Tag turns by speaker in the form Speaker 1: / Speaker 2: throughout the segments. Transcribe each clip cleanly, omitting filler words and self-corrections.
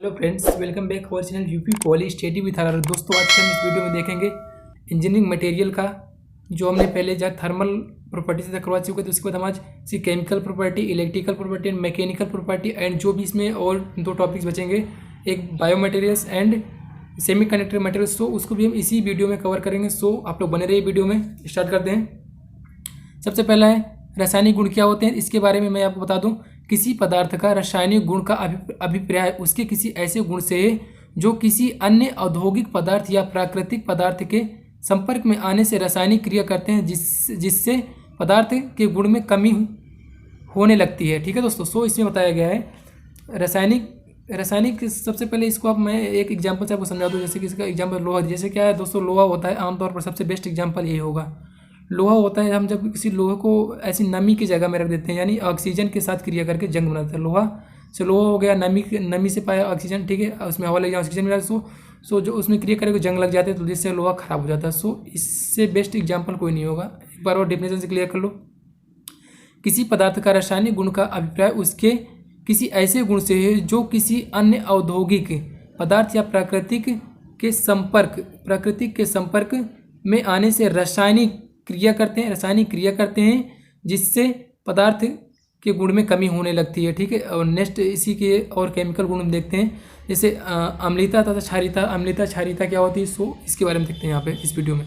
Speaker 1: Hello friends, welcome back our channel UP poly study with R. दोस्तों, आज हम इस वीडियो में देखेंगे इंजीनियरिंग मटेरियल का जो हमने पहले जहाँ थर्मल प्रॉपर्टी से करवा चुके थे। उसके बाद हम आज सी chemical property, electrical property and mechanical property and जो भी इसमें और दो टॉपिक्स बचेंगे, एक bio materials and semiconductor materials. तो उसको भी हम इसी वीडियो में कवर करेंगे। सो आप लोग बने रहिए वीडियो में। स्टार्ट करते हैं। सबसे पहला है रासायनिक गुण क्या होते हैं। इसके बारे में मैं आपको बता दूं, किसी पदार्थ का रासायनिक गुण का अभिप्राय उसके किसी ऐसे गुण से है जो किसी अन्य औद्योगिक पदार्थ या प्राकृतिक पदार्थ के संपर्क में आने से रासायनिक क्रिया करते हैं जिससे पदार्थ के गुण में कमी होने लगती है। ठीक है दोस्तों। सो इसमें बताया गया है रासायनिक सबसे पहले इसको अब मैं एक एग्जांपल से आपको समझा दूं। जैसे कि इसका एग्जांपल लोहा। जैसे क्या है दोस्तों, लोहा होता है आमतौर पर सबसे बेस्ट एग्जांपल यही होगा। लोहा होता है, हम जब किसी लोहे को ऐसी नमी की जगह में रख देते हैं, यानी ऑक्सीजन के साथ क्रिया करके जंग बनाते हैं। लोहा हो गया, नमी से पाया ऑक्सीजन, ठीक है, उसमें हवा लग जाए, ऑक्सीजन मिला, सो जो उसमें क्रिया करके जंग लग जाते हैं, तो जिससे लोहा खराब हो जाता है। सो इससे बेस्ट एग्जाम्पल कोई नहीं होगा। एक बार और डेफिनेशन से क्लियर कर लो। किसी पदार्थ का रासायनिक गुण का अभिप्राय उसके किसी ऐसे गुण से है जो किसी अन्य औद्योगिक पदार्थ या प्राकृतिक के संपर्क में आने से रासायनिक क्रिया करते हैं जिससे पदार्थ के गुण में कमी होने लगती है। ठीक है। और नेक्स्ट इसी के और केमिकल गुण हम देखते हैं, जैसे अम्लता तथा क्षारीयता। अम्लता क्षारीयता क्या होती है, सो इसके बारे में देखते हैं यहाँ पे इस वीडियो में।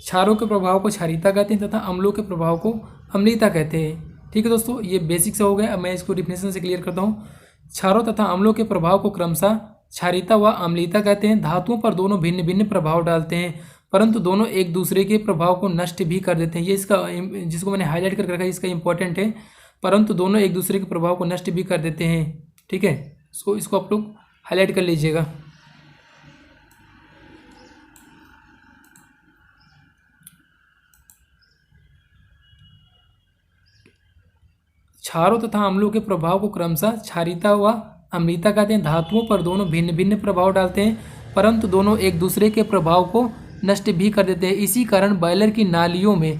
Speaker 1: क्षारों के प्रभाव को क्षारीयता कहते हैं तथा अम्लों के प्रभाव को अम्लता कहते हैं। ठीक है दोस्तों, ये बेसिक से हो गया। अब मैं इसको डिफिनेशन से क्लियर करता हूँ। क्षारों तथा अम्लों के प्रभाव को क्रमशः क्षारीयता व अम्लता कहते हैं। धातुओं पर दोनों भिन्न भिन्न प्रभाव डालते हैं, परंतु दोनों एक दूसरे के प्रभाव को नष्ट भी कर देते हैं। ये इसका जिसको मैंने हाईलाइट करके रखा है, इसका इंपॉर्टेंट है। परंतु दोनों एक दूसरे के प्रभाव को नष्ट भी कर देते हैं। ठीक है। सो इसको आप लोग हाईलाइट कर लीजिएगा। क्षारों तथा अम्लों के प्रभाव को क्रमशः क्षारीयता व अम्लता कहते हैं। धातुओं पर दोनों भिन्न भिन्न प्रभाव डालते हैं, परंतु दोनों एक दूसरे के प्रभाव को नष्ट भी कर देते हैं। इसी कारण बॉयलर की नालियों में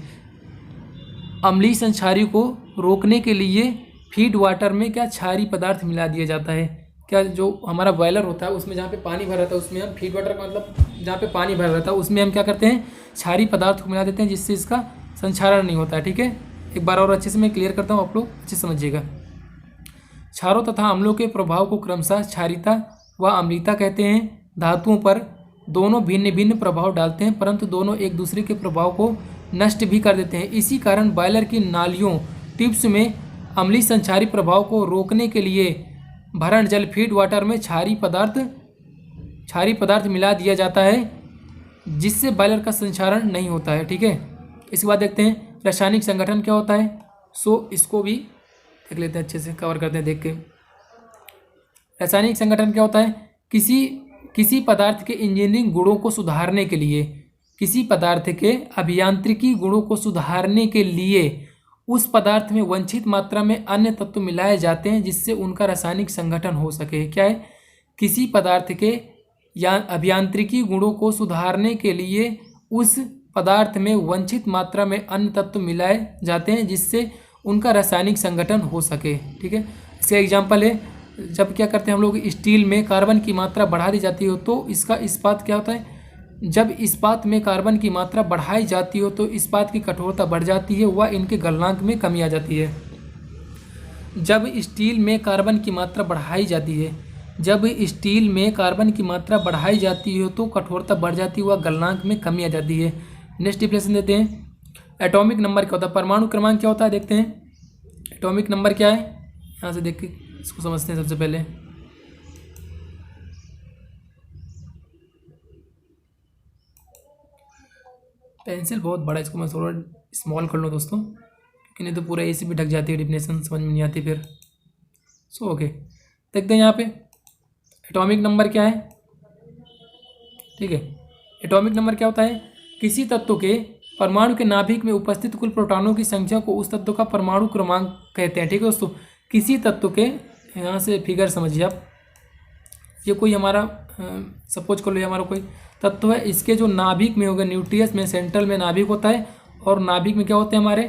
Speaker 1: अम्लीय संक्षारी को रोकने के लिए फीड वाटर में क्या क्षारीय पदार्थ मिला दिया जाता है। क्या जो हमारा बॉयलर होता है उसमें जहाँ पे पानी भरा रहता है उसमें हम फीड वाटर का मतलब जहाँ पे पानी भरा रहता है उसमें हम क्या करते हैं, क्षारीय पदार्थ को मिला देते हैं जिससे इसका संक्षारण नहीं होता है। ठीक है। एक बार और अच्छे से मैं क्लियर करता हूँ, आप लोग अच्छे समझिएगा। क्षारों तथा अम्लों के प्रभाव को क्रमशः क्षारीयता व अम्लता कहते हैं। धातुओं पर दोनों भिन्न भिन्न प्रभाव डालते हैं, परंतु दोनों एक दूसरे के प्रभाव को नष्ट भी कर देते हैं। इसी कारण बॉयलर की नालियों टिप्स में अम्लीय संक्षारी प्रभाव को रोकने के लिए भरण जल फीड वाटर में क्षारीय पदार्थ मिला दिया जाता है जिससे बॉयलर का संक्षारण नहीं होता है। ठीक है। इसके बाद देखते हैं रासायनिक संगठन क्या होता है। सो इसको भी देख लेते हैं, अच्छे से कवर करते हैं देख के। रासायनिक संगठन क्या होता है, किसी पदार्थ के इंजीनियरिंग गुणों को सुधारने के लिए, किसी पदार्थ के अभियांत्रिकी गुणों को सुधारने के लिए उस पदार्थ में वांछित मात्रा में अन्य तत्व मिलाए जाते हैं जिससे उनका रासायनिक संगठन हो सके। क्या है, किसी पदार्थ के या अभियांत्रिकी गुणों को सुधारने के लिए उस पदार्थ में वांछित मात्रा में अन्य तत्व मिलाए जाते हैं जिससे उनका रासायनिक संगठन हो सके। ठीक है। इसका एग्जाम्पल है, जब क्या करते हैं हम लोग, स्टील में कार्बन की मात्रा बढ़ा दी जाती हो तो इसका इस्पात क्या होता है, जब इस्पात में कार्बन की मात्रा बढ़ाई जाती हो तो इस्पात की कठोरता बढ़ जाती है व इनके गलनांक में कमी आ जाती है। जब स्टील में कार्बन की मात्रा बढ़ाई जाती है तो कठोरता बढ़ जाती है व गलनांक में कमी आ जाती है। नेक्स्ट डिफिनेशन देते हैं। एटॉमिक नंबर क्या होता है, परमाणु क्रमांक क्या होता है, देखते हैं एटॉमिक नंबर क्या है। यहाँ से देख के इसको समझते हैं। सबसे पहले पेंसिल बहुत बड़ा है, इसको मैं थोड़ा स्मॉल कर लूँ दोस्तों, क्योंकि नहीं तो पूरा ऐसे भी ढक जाती है, डिफिनेशन समझ में नहीं आती फिर। सो ओके, देखते हैं यहाँ पे एटॉमिक नंबर क्या है। ठीक है। एटॉमिक नंबर क्या होता है, किसी तत्व के परमाणु के नाभिक में उपस्थित कुल प्रोटॉनों की संख्या को उस तत्व का परमाणु क्रमांक कहते हैं। ठीक है दोस्तों। किसी तत्व के, यहाँ से फिगर समझिए आप, ये कोई हमारा सपोज कर लो हमारा कोई तत्व है, इसके जो नाभिक में होगा, न्यूक्लियस में सेंट्रल में नाभिक होता है, और नाभिक में क्या होते हैं हमारे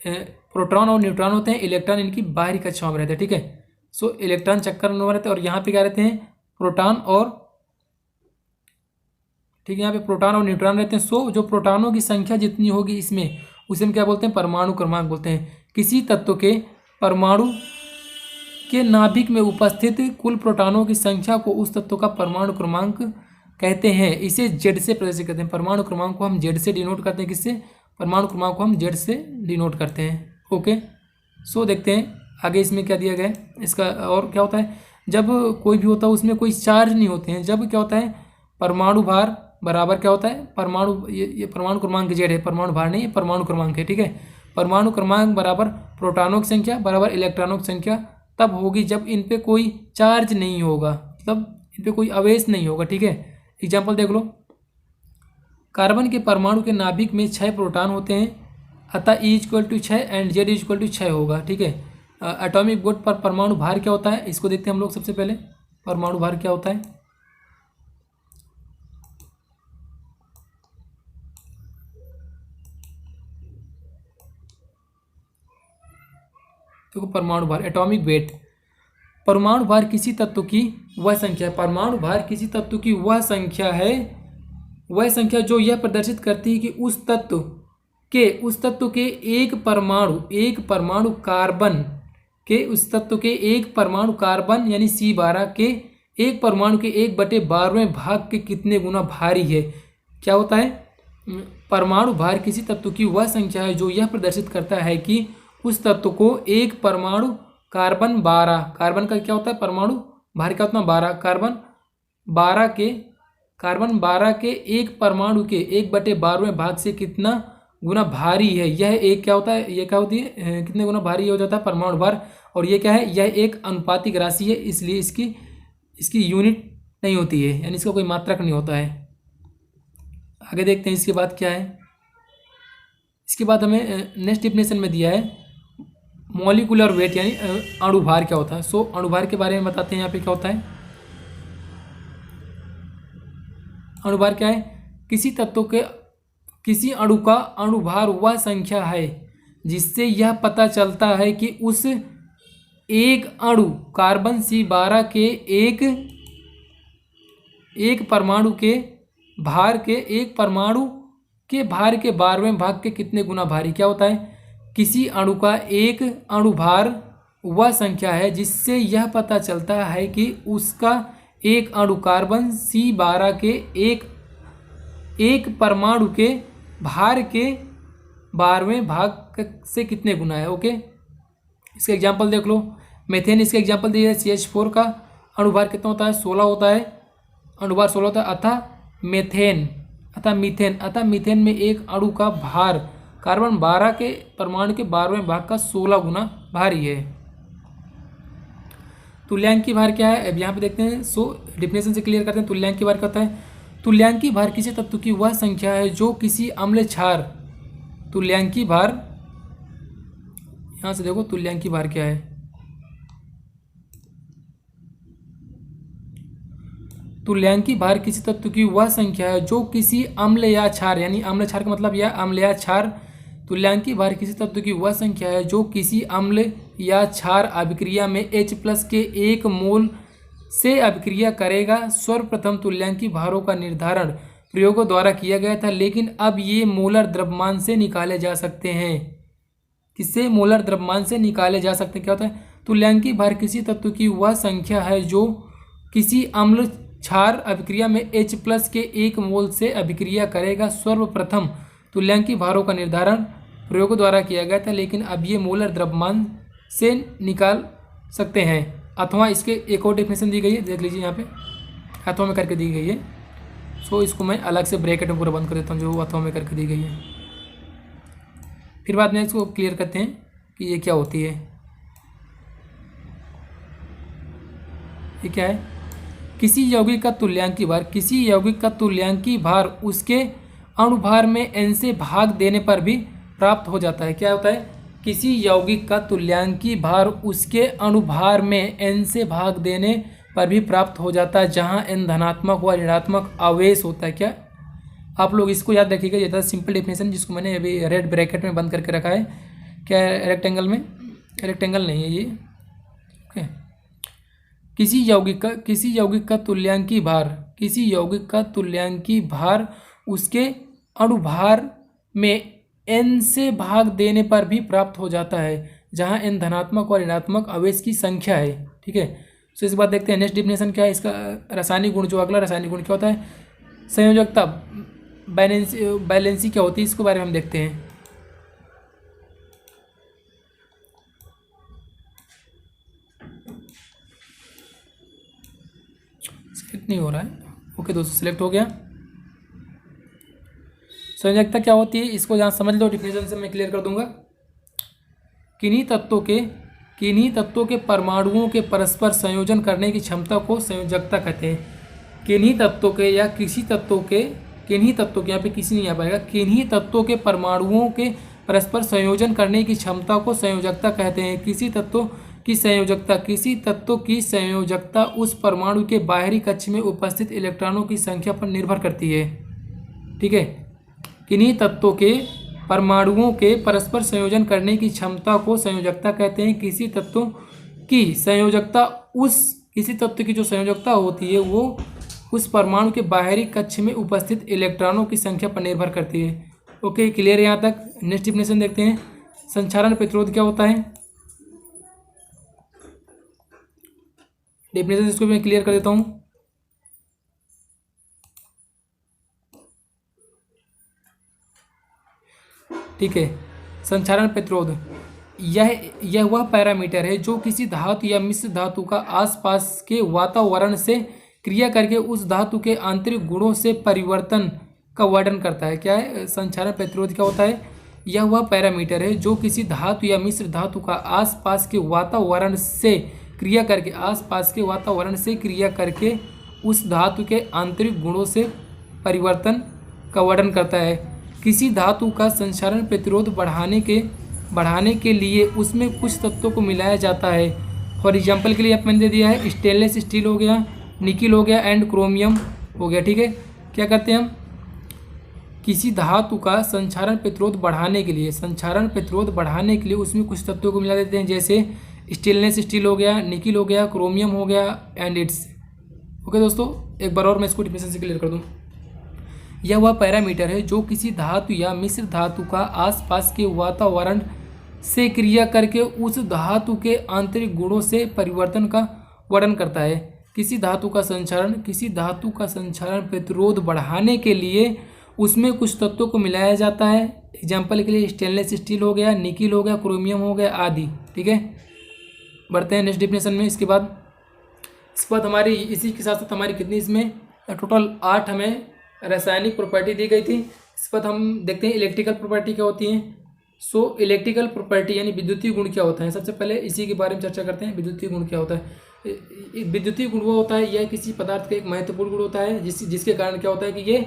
Speaker 1: प्रोटॉन और न्यूट्रॉन होते हैं, इलेक्ट्रॉन इनकी बाहरी कक्षाओं में रहते हैं। ठीक है। सो इलेक्ट्रॉन चक्कर में रहते हैं और यहाँ पे क्या रहते हैं प्रोटॉन और, ठीक है, यहाँ पे प्रोटॉन और न्यूट्रॉन रहते हैं। सो जो प्रोटॉनों की संख्या जितनी होगी इसमें, उसे हम क्या बोलते हैं परमाणु क्रमांक बोलते हैं। किसी तत्व के परमाणु के नाभिक में उपस्थित कुल प्रोटॉनों की संख्या को उस तत्व का परमाणु क्रमांक कहते हैं। इसे जेड से प्रदर्शित करते हैं। परमाणु क्रमांक को हम जेड से डिनोट करते हैं। किससे? परमाणु क्रमांक को हम जेड से डिनोट करते हैं। ओके, सो देखते हैं आगे इसमें क्या दिया गया है इसका। और क्या होता है जब कोई भी होता है उसमें कोई चार्ज नहीं होते हैं, जब क्या होता है परमाणु भार बराबर क्या होता है परमाणु, ये परमाणु क्रमांक जेड है, परमाणु भार नहीं, ये परमाणु क्रमांक है। ठीक है, परमाणु क्रमांक बराबर प्रोटॉनों की संख्या बराबर इलेक्ट्रॉनों की संख्या तब होगी जब इन पे कोई चार्ज नहीं होगा, मतलब इन पे कोई आवेश नहीं होगा। ठीक है, एग्जाम्पल देख लो। कार्बन के परमाणु के नाभिक में 6 प्रोटॉन होते हैं, अतः E = 6 एंड Z = 6 होगा। ठीक है, एटॉमिक बोर्ड पर परमाणु भार क्या होता है इसको देखते हैं हम लोग। सबसे पहले परमाणु भार क्या होता है, देखो परमाणु भार एटॉमिक वेट। परमाणु भार किसी तत्व की वह संख्या है, परमाणु भार किसी तत्व की वह संख्या है, वह संख्या जो यह प्रदर्शित करती है कि उस तत्व के एक परमाणु कार्बन के, उस तत्व के एक परमाणु कार्बन यानी C12 के एक परमाणु के 1/12वें भाग के कितने गुना भारी है। क्या होता है परमाणु भार किसी तत्व की वह संख्या है जो यह प्रदर्शित करता है कि उस तत्व को एक परमाणु कार्बन 12, कार्बन का क्या होता है परमाणु भार क्या होता है 12, कार्बन 12 के एक परमाणु के 1/12वें भाग से कितना गुना भारी है। यह एक क्या होता है, यह क्या होती है कितने गुना भारी हो जाता है परमाणु भार। और ये क्या है, यह एक अनुपातिक राशि है, इसलिए इसकी यूनिट नहीं होती है, यानी इसका कोई मात्रक नहीं होता है। आगे देखते हैं इसके बाद क्या है। इसके बाद हमें नेक्स्ट डिफिनेशन में दिया है मॉलिक्यूलर वेट यानी अणुभार क्या होता है। सो अणुभार के बारे में बताते हैं। यहाँ पे क्या होता है अणुभार क्या है, किसी तत्व के किसी अणु का अणुभार वह संख्या है जिससे यह पता चलता है कि उस एक अणु कार्बन C12 के एक परमाणु के भार के एक परमाणु के भार के 12वें भाग के कितने गुना भारी। क्या होता है किसी अणु का एक अणुभार वह संख्या है जिससे यह पता चलता है कि उसका एक अणु कार्बन C12 के एक परमाणु के भार के 12वें भाग से कितने गुना है। ओके, इसका एग्जांपल देख लो। मेथेन इसका एग्जांपल दिया है, CH4 का अणुभार कितना होता है 16 होता है, अणुभार 16 होता है। अतः मीथेन में एक अणु का भार कार्बन 12 के परमाणु के 12वें भाग का 16 गुना भारी है। तुल्यांकी भार क्या है अब यहाँ पे देखते हैं। सो डिफिनेशन से क्लियर करते हैं। तुल्यांकी भार क्या होता है, तुल्यांकी भार किसी तत्व की वह संख्या है जो किसी अम्ल क्षार, तुल्यांकी भार यहाँ से देखो तुल्यांकी भार क्या है, तुल्यांकी भार किसी तत्व की वह संख्या है जो किसी अम्ल या क्षार, यानी अम्ल क्षार का मतलब यह अम्ल या क्षार, तुल्यांकी भार किसी तत्व की वह संख्या है जो किसी अम्ल या क्षार अभिक्रिया में H+ के 1 मोल से अभिक्रिया करेगा। सर्वप्रथम तुल्यांकी भारों का निर्धारण प्रयोगों द्वारा किया गया था, लेकिन अब ये मोलर द्रव्यमान से निकाले जा सकते हैं। किससे? मोलर द्रव्यमान से निकाले जा सकते हैं। क्या होता है, तुल्यांकी भार किसी तत्व की वह संख्या है जो किसी अम्ल क्षार अभिक्रिया में H+ के 1 मोल से अभिक्रिया करेगा। सर्वप्रथम तुल्यांकी भारों का निर्धारण प्रयोगों द्वारा किया गया था, लेकिन अब ये मोलर द्रव्यमान से निकाल सकते हैं। अथवा इसके एक और डेफिनेशन दी गई है, देख लीजिए यहाँ पे अथवा में करके दी गई है। सो इसको मैं अलग से ब्रैकेट में पूरा बंद कर देता हूँ जो अथवा में करके दी गई है, फिर बाद में इसको क्लियर करते हैं कि ये क्या होती है। ये क्या है, किसी यौगिक का तुल्यांकी भार, किसी यौगिक का तुल्यांकी भार उसके अणुभार में n से भाग देने पर भी प्राप्त हो जाता है। क्या होता है, किसी यौगिक का तुल्यांकी भार उसके अणुभार में n से भाग देने पर भी प्राप्त हो जाता है, जहां n धनात्मक व ऋणात्मक आवेश होता है। क्या आप लोग इसको याद रखिएगा, ये था सिंपल डेफिनेशन जिसको मैंने अभी रेड ब्रैकेट में बंद करके रखा है। क्या रेक्टेंगल में, रेक्टेंगल नहीं है ये, ओके किसी यौगिक का तुल्यांकी भार उसके अणुभार में n से भाग देने पर भी प्राप्त हो जाता है, जहां n धनात्मक और ऋणात्मक आवेश की संख्या है। ठीक है, तो इस बात देखते हैं। नेक्स्ट डिफिनेशन क्या है इसका, रासायनिक गुण। जो अगला रासायनिक गुण क्या होता है, संयोजकता, बैलेंसी क्या होती है, इसके बारे में हम देखते हैं। सिलेक्ट नहीं हो रहा है, ओके दोस्तों सिलेक्ट हो गया। संयोजकता क्या होती है इसको जहाँ समझ लो, डिफिनेशन से मैं क्लियर कर दूंगा। किन्हीं तत्वों के परमाणुओं के परस्पर संयोजन करने की क्षमता को संयोजकता कहते हैं। किन्हीं तत्वों के या किन्हीं तत्वों के, यहाँ पे किसी नहीं आ पाएगा, किन्हीं तत्वों के परमाणुओं के परस्पर संयोजन करने की क्षमता को संयोजकता कहते हैं। किसी तत्व की संयोजकता उस परमाणु के बाहरी कक्ष में उपस्थित इलेक्ट्रॉनों की संख्या पर निर्भर करती है। ठीक है, किन्हीं तत्वों के परमाणुओं के परस्पर संयोजन करने की क्षमता को संयोजकता कहते हैं। किसी तत्व की जो संयोजकता होती है वो उस परमाणु के बाहरी कक्ष में उपस्थित इलेक्ट्रॉनों की संख्या पर निर्भर करती है। ओके, क्लियर यहाँ तक। नेक्स्ट डिफिनेशन देखते हैं। संचारण प्रतिरोध क्या होता है, डेफिनेशन इसको भी मैं क्लियर कर देता हूँ। ठीक है, संचारण प्रतिरोध यह वह पैरामीटर है जो किसी धातु या मिश्र धातु का आसपास के वातावरण से क्रिया करके उस धातु के आंतरिक गुणों से परिवर्तन का वर्णन करता है। क्या है संचारण प्रतिरोध, क्या होता है, यह वह पैरामीटर है जो किसी धातु या मिश्र धातु का आसपास के वातावरण से क्रिया करके उस धातु के आंतरिक गुणों से परिवर्तन का वर्णन करता है। किसी धातु का संचारण प्रतिरोध बढ़ाने के लिए उसमें कुछ तत्वों को मिलाया जाता है। फॉर एग्जांपल के लिए मैंने दे दिया है, स्टेनलेस स्टील हो गया, निकिल हो गया एंड क्रोमियम हो गया। ठीक है, क्या करते हैं हम, किसी धातु का संचारण प्रतिरोध बढ़ाने के लिए उसमें कुछ तत्वों को मिला देते हैं, जैसे स्टेनलेस स्टील हो गया, निकिल हो गया, क्रोमियम हो गया एंड इट्स। ओके दोस्तों, एक बार और मैं इसको डिफिनेशन से क्लियर कर दूँ। यह वह पैरामीटर है जो किसी धातु या मिश्र धातु का आसपास के वातावरण से क्रिया करके उस धातु के आंतरिक गुणों से परिवर्तन का वर्णन करता है। किसी धातु का संचारण प्रतिरोध बढ़ाने के लिए उसमें कुछ तत्वों को मिलाया जाता है। एग्जाम्पल के लिए स्टेनलेस स्टील हो गया, निकिल हो गया, क्रोमियम हो गया आदि। ठीक है, बढ़ते हैं नेक्स्ट डिफिनेशन में। इसके बाद हमारी इसी के साथ साथ हमारी कितनी इसमें टोटल 8 हमें रासायनिक प्रॉपर्टी दी गई थी। इस पर हम देखते हैं इलेक्ट्रिकल प्रॉपर्टी क्या होती है। सो इलेक्ट्रिकल प्रॉपर्टी यानी विद्युतीय गुण क्या होता है, सबसे पहले इसी के बारे में चर्चा करते हैं। विद्युतीय गुण क्या होता है, विद्युतीय गुण वो होता है, यह किसी पदार्थ का एक महत्वपूर्ण गुण होता है जिसके कारण क्या होता है कि ये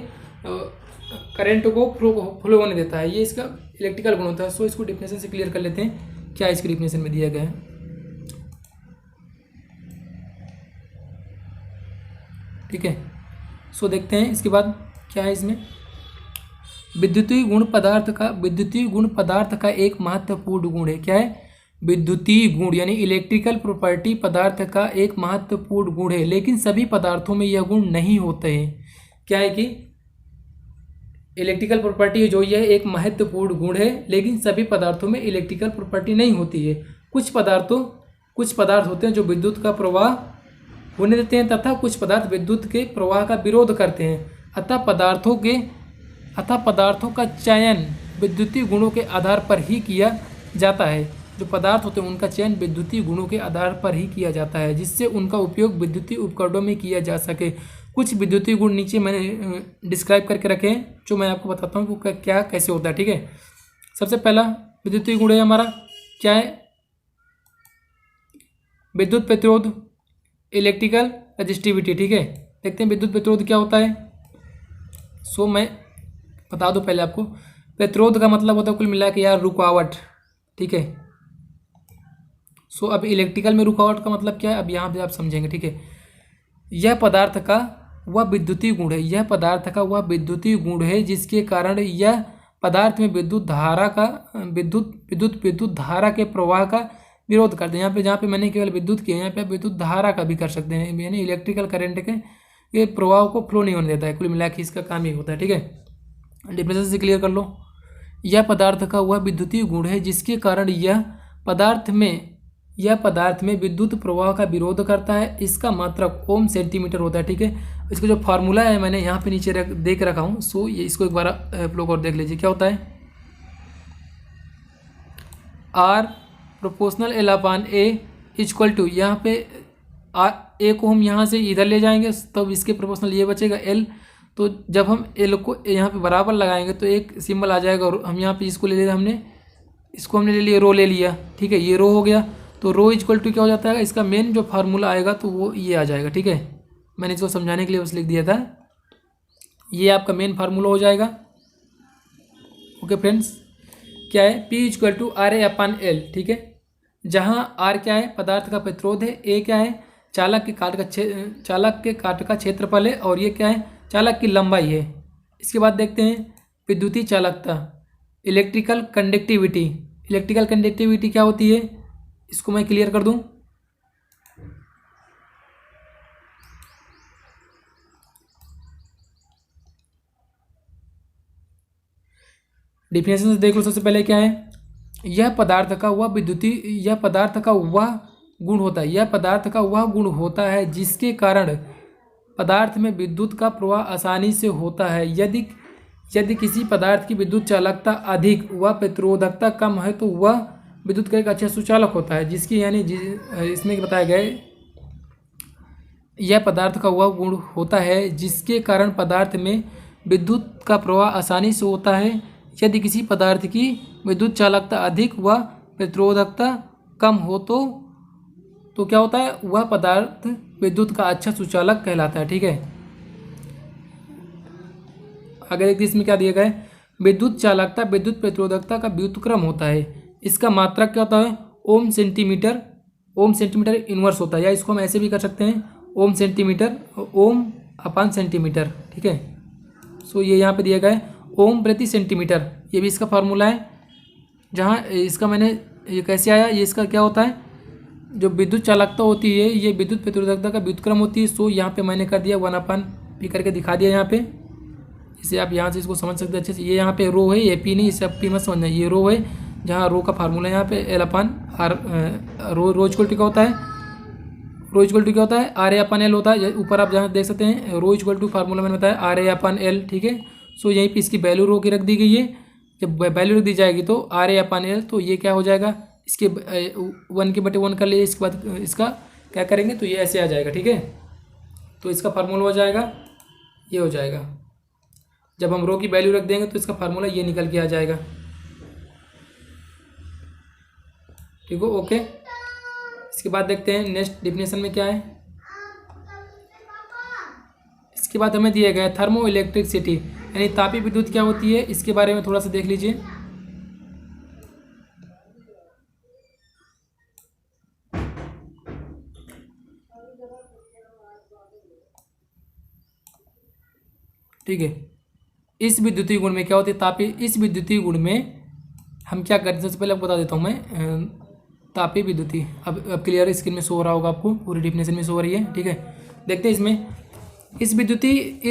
Speaker 1: करंट को फ्लो होने देता है, ये इसका इलेक्ट्रिकल गुण होता है। सो इसको डिफिनेशन से क्लियर कर लेते हैं, क्या इसके डिफिनेशन में दिया गया है। ठीक है, सो देखते हैं इसके बाद क्या है इसमें। विद्युतीय गुण पदार्थ का एक महत्वपूर्ण गुण है। क्या है, विद्युतीय गुण यानी इलेक्ट्रिकल प्रॉपर्टी पदार्थ का एक महत्वपूर्ण गुण है, लेकिन सभी पदार्थों में यह गुण नहीं होते हैं। क्या है कि इलेक्ट्रिकल प्रॉपर्टी जो यह एक महत्वपूर्ण गुण है, लेकिन सभी पदार्थों में इलेक्ट्रिकल प्रॉपर्टी नहीं होती है। कुछ पदार्थ होते हैं जो विद्युत का प्रवाह होने देते हैं तथा कुछ पदार्थ विद्युत के प्रवाह का विरोध करते हैं। अतः पदार्थों का चयन विद्युतीय गुणों के आधार पर ही किया जाता है। जो पदार्थ होते हैं उनका चयन विद्युतीय गुणों के आधार पर ही किया जाता है, जिससे उनका उपयोग विद्युतीय उपकरणों में किया जा सके। कुछ विद्युतीय गुण नीचे मैंने डिस्क्राइब करके रखे हैं, जो मैं आपको बताता हूँ कि क्या कैसे होता है। ठीक है, सबसे पहला विद्युतीय गुण है हमारा, क्या है, विद्युत प्रतिरोध, इलेक्ट्रिकल रजिस्टिविटी। ठीक है, देखते हैं विद्युत प्रतिरोध क्या होता है। सो मैं बता दूं पहले आपको, प्रतिरोध का मतलब होता है कुल मिला के यार रुकावट। ठीक है, सो अब इलेक्ट्रिकल में रुकावट का मतलब क्या है, अब यहाँ पे आप समझेंगे। ठीक है, यह पदार्थ का वह विद्युतीय गुण है जिसके कारण यह पदार्थ में विद्युत धारा के प्रवाह का विरोध करते हैं। यहाँ पे जहाँ पे मैंने केवल विद्युत किया, यहाँ पे आप विद्युत धारा का भी कर सकते हैं, यानी इलेक्ट्रिकल करंट के ये प्रभाव को फ्लो नहीं होने देता है। कुल मिला के इसका काम ही होता है, ठीक है। डिफरेंस से क्लियर कर लो। यह पदार्थ का वह विद्युतीय गुण है जिसके कारण यह पदार्थ में विद्युत प्रवाह का विरोध करता है। इसका मात्रक ओम सेंटीमीटर होता है, ठीक है। इसका जो फार्मूला है मैंने यहाँ पे नीचे देख रखा हूँ, सो ये इसको एक बार आप लोग और देख लीजिए क्या होता है। R proportional L upon A equal to, यहाँ पे ए को हम यहाँ से इधर ले जाएंगे तब इसके प्रोपोर्शनल ये बचेगा एल। तो जब हम एल को यहाँ पे बराबर लगाएंगे तो एक सिंबल आ जाएगा, और हम यहाँ पे इसको ले लिया, हमने ले लिया, रो ले लिया, ठीक है। ये रो हो गया, तो रो इक्वल टू क्या हो जाता है, इसका मेन जो फार्मूला आएगा तो वो ये आ जाएगा, ठीक है। मैंने इसको समझाने के लिए बस लिख दिया था, ये आपका मेन फार्मूला हो जाएगा। ओके फ्रेंड्स, क्या है, P equal to R A upon L, ठीक है। जहाँ आर क्या है, पदार्थ का प्रतिरोध है, ए क्या है, चालक के काट का क्षेत्रफल है, और ये क्या है, चालक की लंबाई है। इसके बाद देखते हैं विद्युतीय चालकता, इलेक्ट्रिकल कंडक्टिविटी क्या होती है, इसको मैं क्लियर कर दूं। डिफिनेशन से देख लो। सबसे पहले क्या है, यह पदार्थ का वह गुण होता है जिसके कारण पदार्थ में विद्युत का प्रवाह आसानी से होता है। यदि किसी पदार्थ की विद्युत चालकता अधिक व प्रतिरोधकता कम है तो वह विद्युत का एक अच्छा सुचालक होता है, जिसकी यानी इसमें बताया गया है, यह पदार्थ का वह गुण होता है जिसके कारण पदार्थ में विद्युत का प्रवाह आसानी से होता है। यदि किसी पदार्थ की विद्युत चालकता अधिक व प्रतिरोधकता कम हो तो क्या होता है, वह पदार्थ विद्युत का अच्छा सुचालक कहलाता है, ठीक है। आगे देखिए इसमें क्या दिया गया है, विद्युत चालकता विद्युत प्रतिरोधकता का व्युत्क्रम होता है। इसका मात्रक क्या होता है, ओम सेंटीमीटर इनवर्स होता है, या इसको हम ऐसे भी कर सकते हैं, ओम अपान सेंटीमीटर, ठीक है। सो ये यहाँ पे दिया गया है ओम प्रति सेंटीमीटर, ये भी इसका फार्मूला है। जहाँ इसका मैंने ये कैसे आया, ये इसका क्या होता है, जो विद्युत चालकता होती है ये विद्युत प्रतिरोधकता का व्युत्क्रम होती है। सो यहाँ पे मैंने कर दिया 1/p करके दिखा दिया यहाँ पे, इसे आप यहाँ से इसको समझ सकते हैं अच्छे से। ये यहाँ पे रो है, ये पी नहीं, इसे आप पी मत समझना, ये रो है। जहाँ रो का फार्मूला यहाँ पे L/R, रो इक्वल टू क्या होता है, RA/L होता है। ऊपर आप जहाँ देख सकते हैं रो इक्वल टू फार्मूला मैंने बताया RA/L, ठीक है। सो यहीं पे इसकी वैल्यू रो की रख दी गई है। जब वैल्यू रख दी जाएगी तो RA/L, तो ये क्या हो जाएगा, इसके 1/1 कर लिए, इसके बाद इसका क्या करेंगे तो ये ऐसे आ जाएगा, ठीक है। तो इसका फार्मूला हो जाएगा, ये हो जाएगा। जब हम रो की वैल्यू रख देंगे तो इसका फार्मूला ये निकल के आ जाएगा, ठीक है। ओके, इसके बाद देखते हैं नेक्स्ट डिफिनेशन में क्या है। इसके बाद हमें दिया गया है थर्मो इलेक्ट्रिसिटी, यानी तापीय विद्युत क्या होती है, इसके बारे में थोड़ा सा देख लीजिए। ठीक है, इस विद्युतीय गुण में क्या होती है तापीय, इस विद्युतीय गुण में हम क्या करते हैं, सबसे पहले आपको बता देता हूँ मैं। तापीय विद्युतीय अब क्लियर स्क्रीन में शो हो रहा होगा आपको, पूरी डिफिनेशन में शो हो रही है, ठीक है। देखते हैं इसमें इस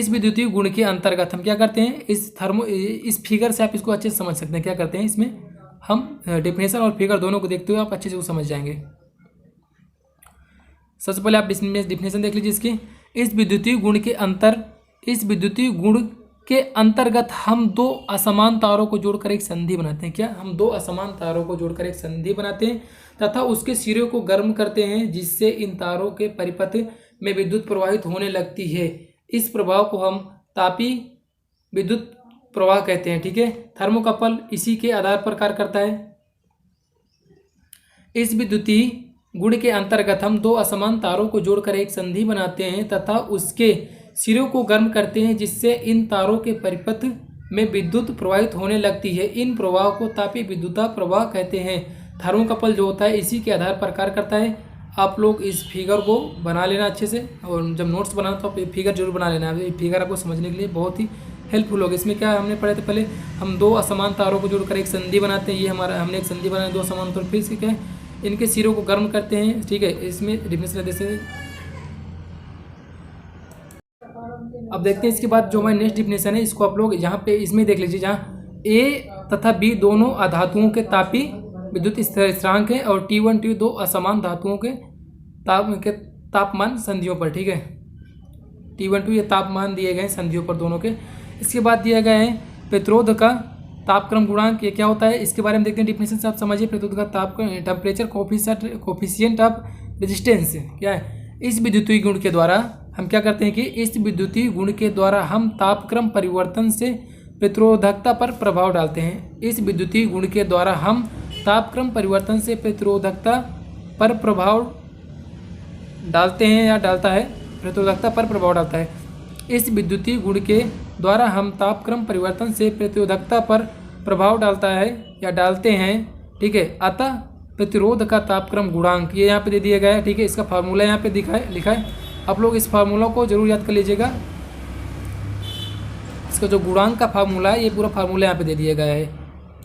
Speaker 1: विद्युतीय गुण के अंतर्गत हम क्या करते हैं, इस फिगर से आप इसको अच्छे से समझ सकते हैं। क्या करते हैं इसमें हम डिफिनेशन और फिगर दोनों को देखते हुए आप अच्छे से वो समझ जाएंगे। सबसे पहले आप डिफिनेशन देख लीजिए इसकी। इस विद्युतीय गुण के अंतर्गत हम दो असमान तारों को जोड़कर एक संधि बनाते हैं। क्या, हम दो असमान तारों को जोड़कर एक संधि बनाते हैं तथा उसके सिरों को गर्म करते हैं, जिससे इन तारों के परिपथ में विद्युत प्रवाहित होने लगती है। इस प्रभाव को हम तापीय विद्युत प्रवाह कहते हैं, ठीक है। थर्मोकपल इसी के आधार पर कार्य करता है। इस विद्युतीय गुण के अंतर्गत हम दो असमान तारों को जोड़कर एक संधि बनाते हैं तथा उसके सिरों को गर्म करते हैं, जिससे इन तारों के परिपथ में विद्युत प्रवाहित होने लगती है। इन प्रवाह को तापीय विद्युत प्रवाह कहते हैं। थर्मोकपल जो होता है इसी के आधार पर कार्य करता है। आप लोग इस फिगर को बना लेना अच्छे से, और जब नोट्स बनाना तो आप फिगर जरूर बना लेना। ये फिगर आपको समझने के लिए बहुत ही हेल्पफुल होगा। इसमें क्या हमने पढ़े थे, पहले हम दो असमान तारों को जोड़कर एक संधि बनाते हैं। ये हमने एक संधि बनाई दो असमान तारों, फिर इसके क्या है इनके सिरों को गर्म करते हैं, ठीक है। इसमें डिफिनेशन जैसे अब देखते हैं इसके बाद जो हमारी नेक्स्ट डिफिनेशन है, इसको आप लोग यहाँ पे इसमें देख लीजिए, जहाँ ए तथा बी दोनों अधातुओं के तापी विद्युत स्थिरांक है और T1 T2 असमान धातुओं के तापमान संधियों पर, ठीक है। T1 T2 ये तापमान दिए गए हैं संधियों पर दोनों के। इसके बाद दिया गया है प्रतिरोध का तापक्रम गुणांक, ये क्या होता है इसके बारे में देखते हैं डिफिनेशन से आप समझिए। प्रतिरोध का तापक्रम टेम्परेचर कोफिशिएंट ऑफ रेजिस्टेंस क्या है। इस विद्युतीय गुण के द्वारा हम क्या करते हैं कि इस विद्युतीय गुण के द्वारा हम तापक्रम परिवर्तन से प्रतिरोधकता पर प्रभाव डालते हैं। इस विद्युतीय गुण के द्वारा हम तापक्रम परिवर्तन से प्रतिरोधकता पर प्रभाव डालते हैं या डालता है, प्रतिरोधकता पर प्रभाव डालता है। इस विद्युतीय गुण के द्वारा हम तापक्रम परिवर्तन से प्रतिरोधकता पर प्रभाव डालता है या डालते हैं, ठीक है। अतः प्रतिरोध का तापक्रम गुणांक ये यहाँ पे दे दिया गया है, ठीक है। इसका फार्मूला यहाँ पे लिखा है, आप लोग इस फार्मूला को जरूर याद कर लीजिएगा। इसका जो गुणांक का फार्मूला है ये पूरा फार्मूला यहाँ पे दे दिया गया है,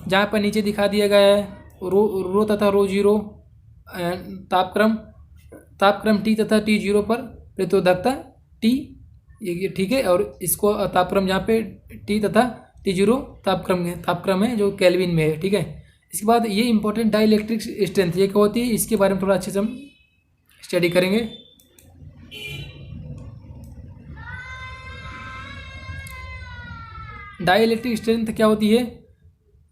Speaker 1: जहाँ पर नीचे दिखा दिया गया है रो तथा रो जीरो तापक्रम टी तथा टी जीरो पर प्रतिरोधकता टी, ये ठीक है। और इसको तापक्रम यहाँ पे टी तथा टी जीरो तापक्रम है जो केल्विन में है, ठीक है। इसके बाद ये इंपॉर्टेंट डाई इलेक्ट्रिक स्ट्रेंथ ये क्या होती है, इसके बारे में थोड़ा अच्छे से हम स्टडी करेंगे। डाई इलेक्ट्रिक स्ट्रेंथ क्या होती है,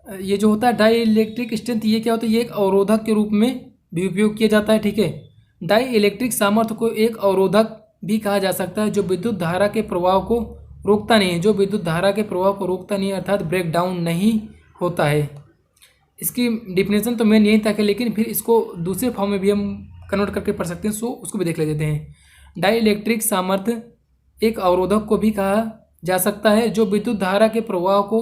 Speaker 1: ये जो होता है डाई इलेक्ट्रिक स्ट्रेंथ ये क्या होता है, ये एक अवरोधक के रूप में भी उपयोग किया जाता है, ठीक है। डाई इलेक्ट्रिक सामर्थ्य को एक अवरोधक भी कहा जा सकता है जो विद्युत धारा के प्रवाह को रोकता नहीं है, जो विद्युत धारा के प्रवाह को रोकता नहीं है अर्थात ब्रेक डाउन नहीं होता है। इसकी डिफिनेशन तो मेन यही था कि, लेकिन फिर इसको दूसरे फॉर्म में भी हम कन्वर्ट करके पढ़ सकते हैं, सो उसको भी देख लेते हैं। डाई इलेक्ट्रिक सामर्थ्य एक अवरोधक को भी कहा जा सकता है जो विद्युत धारा के प्रवाह को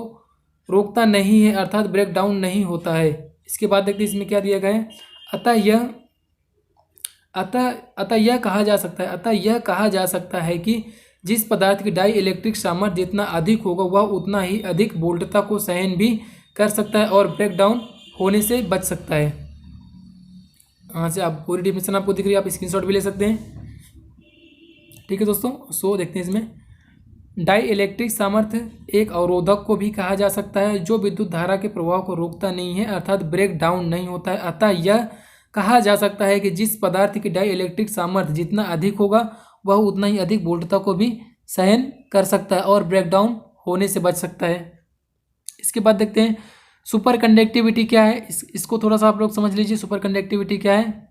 Speaker 1: रोकता नहीं है अर्थात ब्रेक डाउन नहीं होता है। इसके बाद देखते हैं इसमें क्या दिया गया है। अतः यह कहा जा सकता है कि जिस पदार्थ की डाई इलेक्ट्रिक सामर्थ्य जितना अधिक होगा वह उतना ही अधिक वोल्टता को सहन भी कर सकता है और ब्रेक डाउन होने से बच सकता है। यहाँ से आप पूरी डिफिनेशन आपको दिख रही है, आप स्क्रीनशॉट भी ले सकते हैं, ठीक है दोस्तों। सो देखते हैं इसमें डाई इलेक्ट्रिक सामर्थ्य एक अवरोधक को भी कहा जा सकता है जो विद्युत धारा के प्रवाह को रोकता नहीं है अर्थात ब्रेक डाउन नहीं होता है। अतः यह कहा जा सकता है कि जिस पदार्थ की डाई इलेक्ट्रिक सामर्थ्य जितना अधिक होगा वह उतना ही अधिक वोल्टता को भी सहन कर सकता है और ब्रेक डाउन होने से बच सकता है। इसके बाद देखते हैं सुपर कंडक्टिविटी क्या है। इसको थोड़ा सा आप लोग समझ लीजिए। सुपर कंडक्टिविटी क्या है,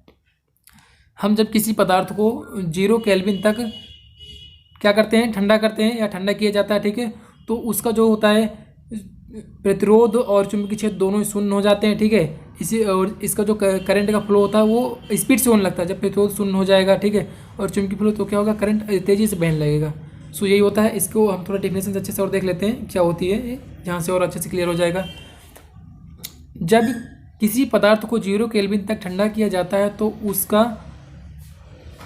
Speaker 1: हम जब किसी पदार्थ को 0 केल्विन तक क्या करते हैं, ठंडा करते हैं या ठंडा किया जाता है, ठीक है। तो उसका जो होता है प्रतिरोध और चुंबकीय क्षेत्र दोनों ही शून्य हो जाते हैं, ठीक है। इसी और इसका जो करंट का फ्लो होता है वो स्पीड से होने लगता है जब प्रतिरोध शून्य हो जाएगा, ठीक है। और चुंबकीय फ्लो तो क्या होगा, करंट तेज़ी से बहने लगेगा। सो यही होता है। इसको हम थोड़ा डेफिनेशन अच्छे से और देख लेते हैं क्या होती है, जहाँ से और अच्छे से क्लियर हो जाएगा। जब किसी पदार्थ को 0 केल्विन तक ठंडा किया जाता है तो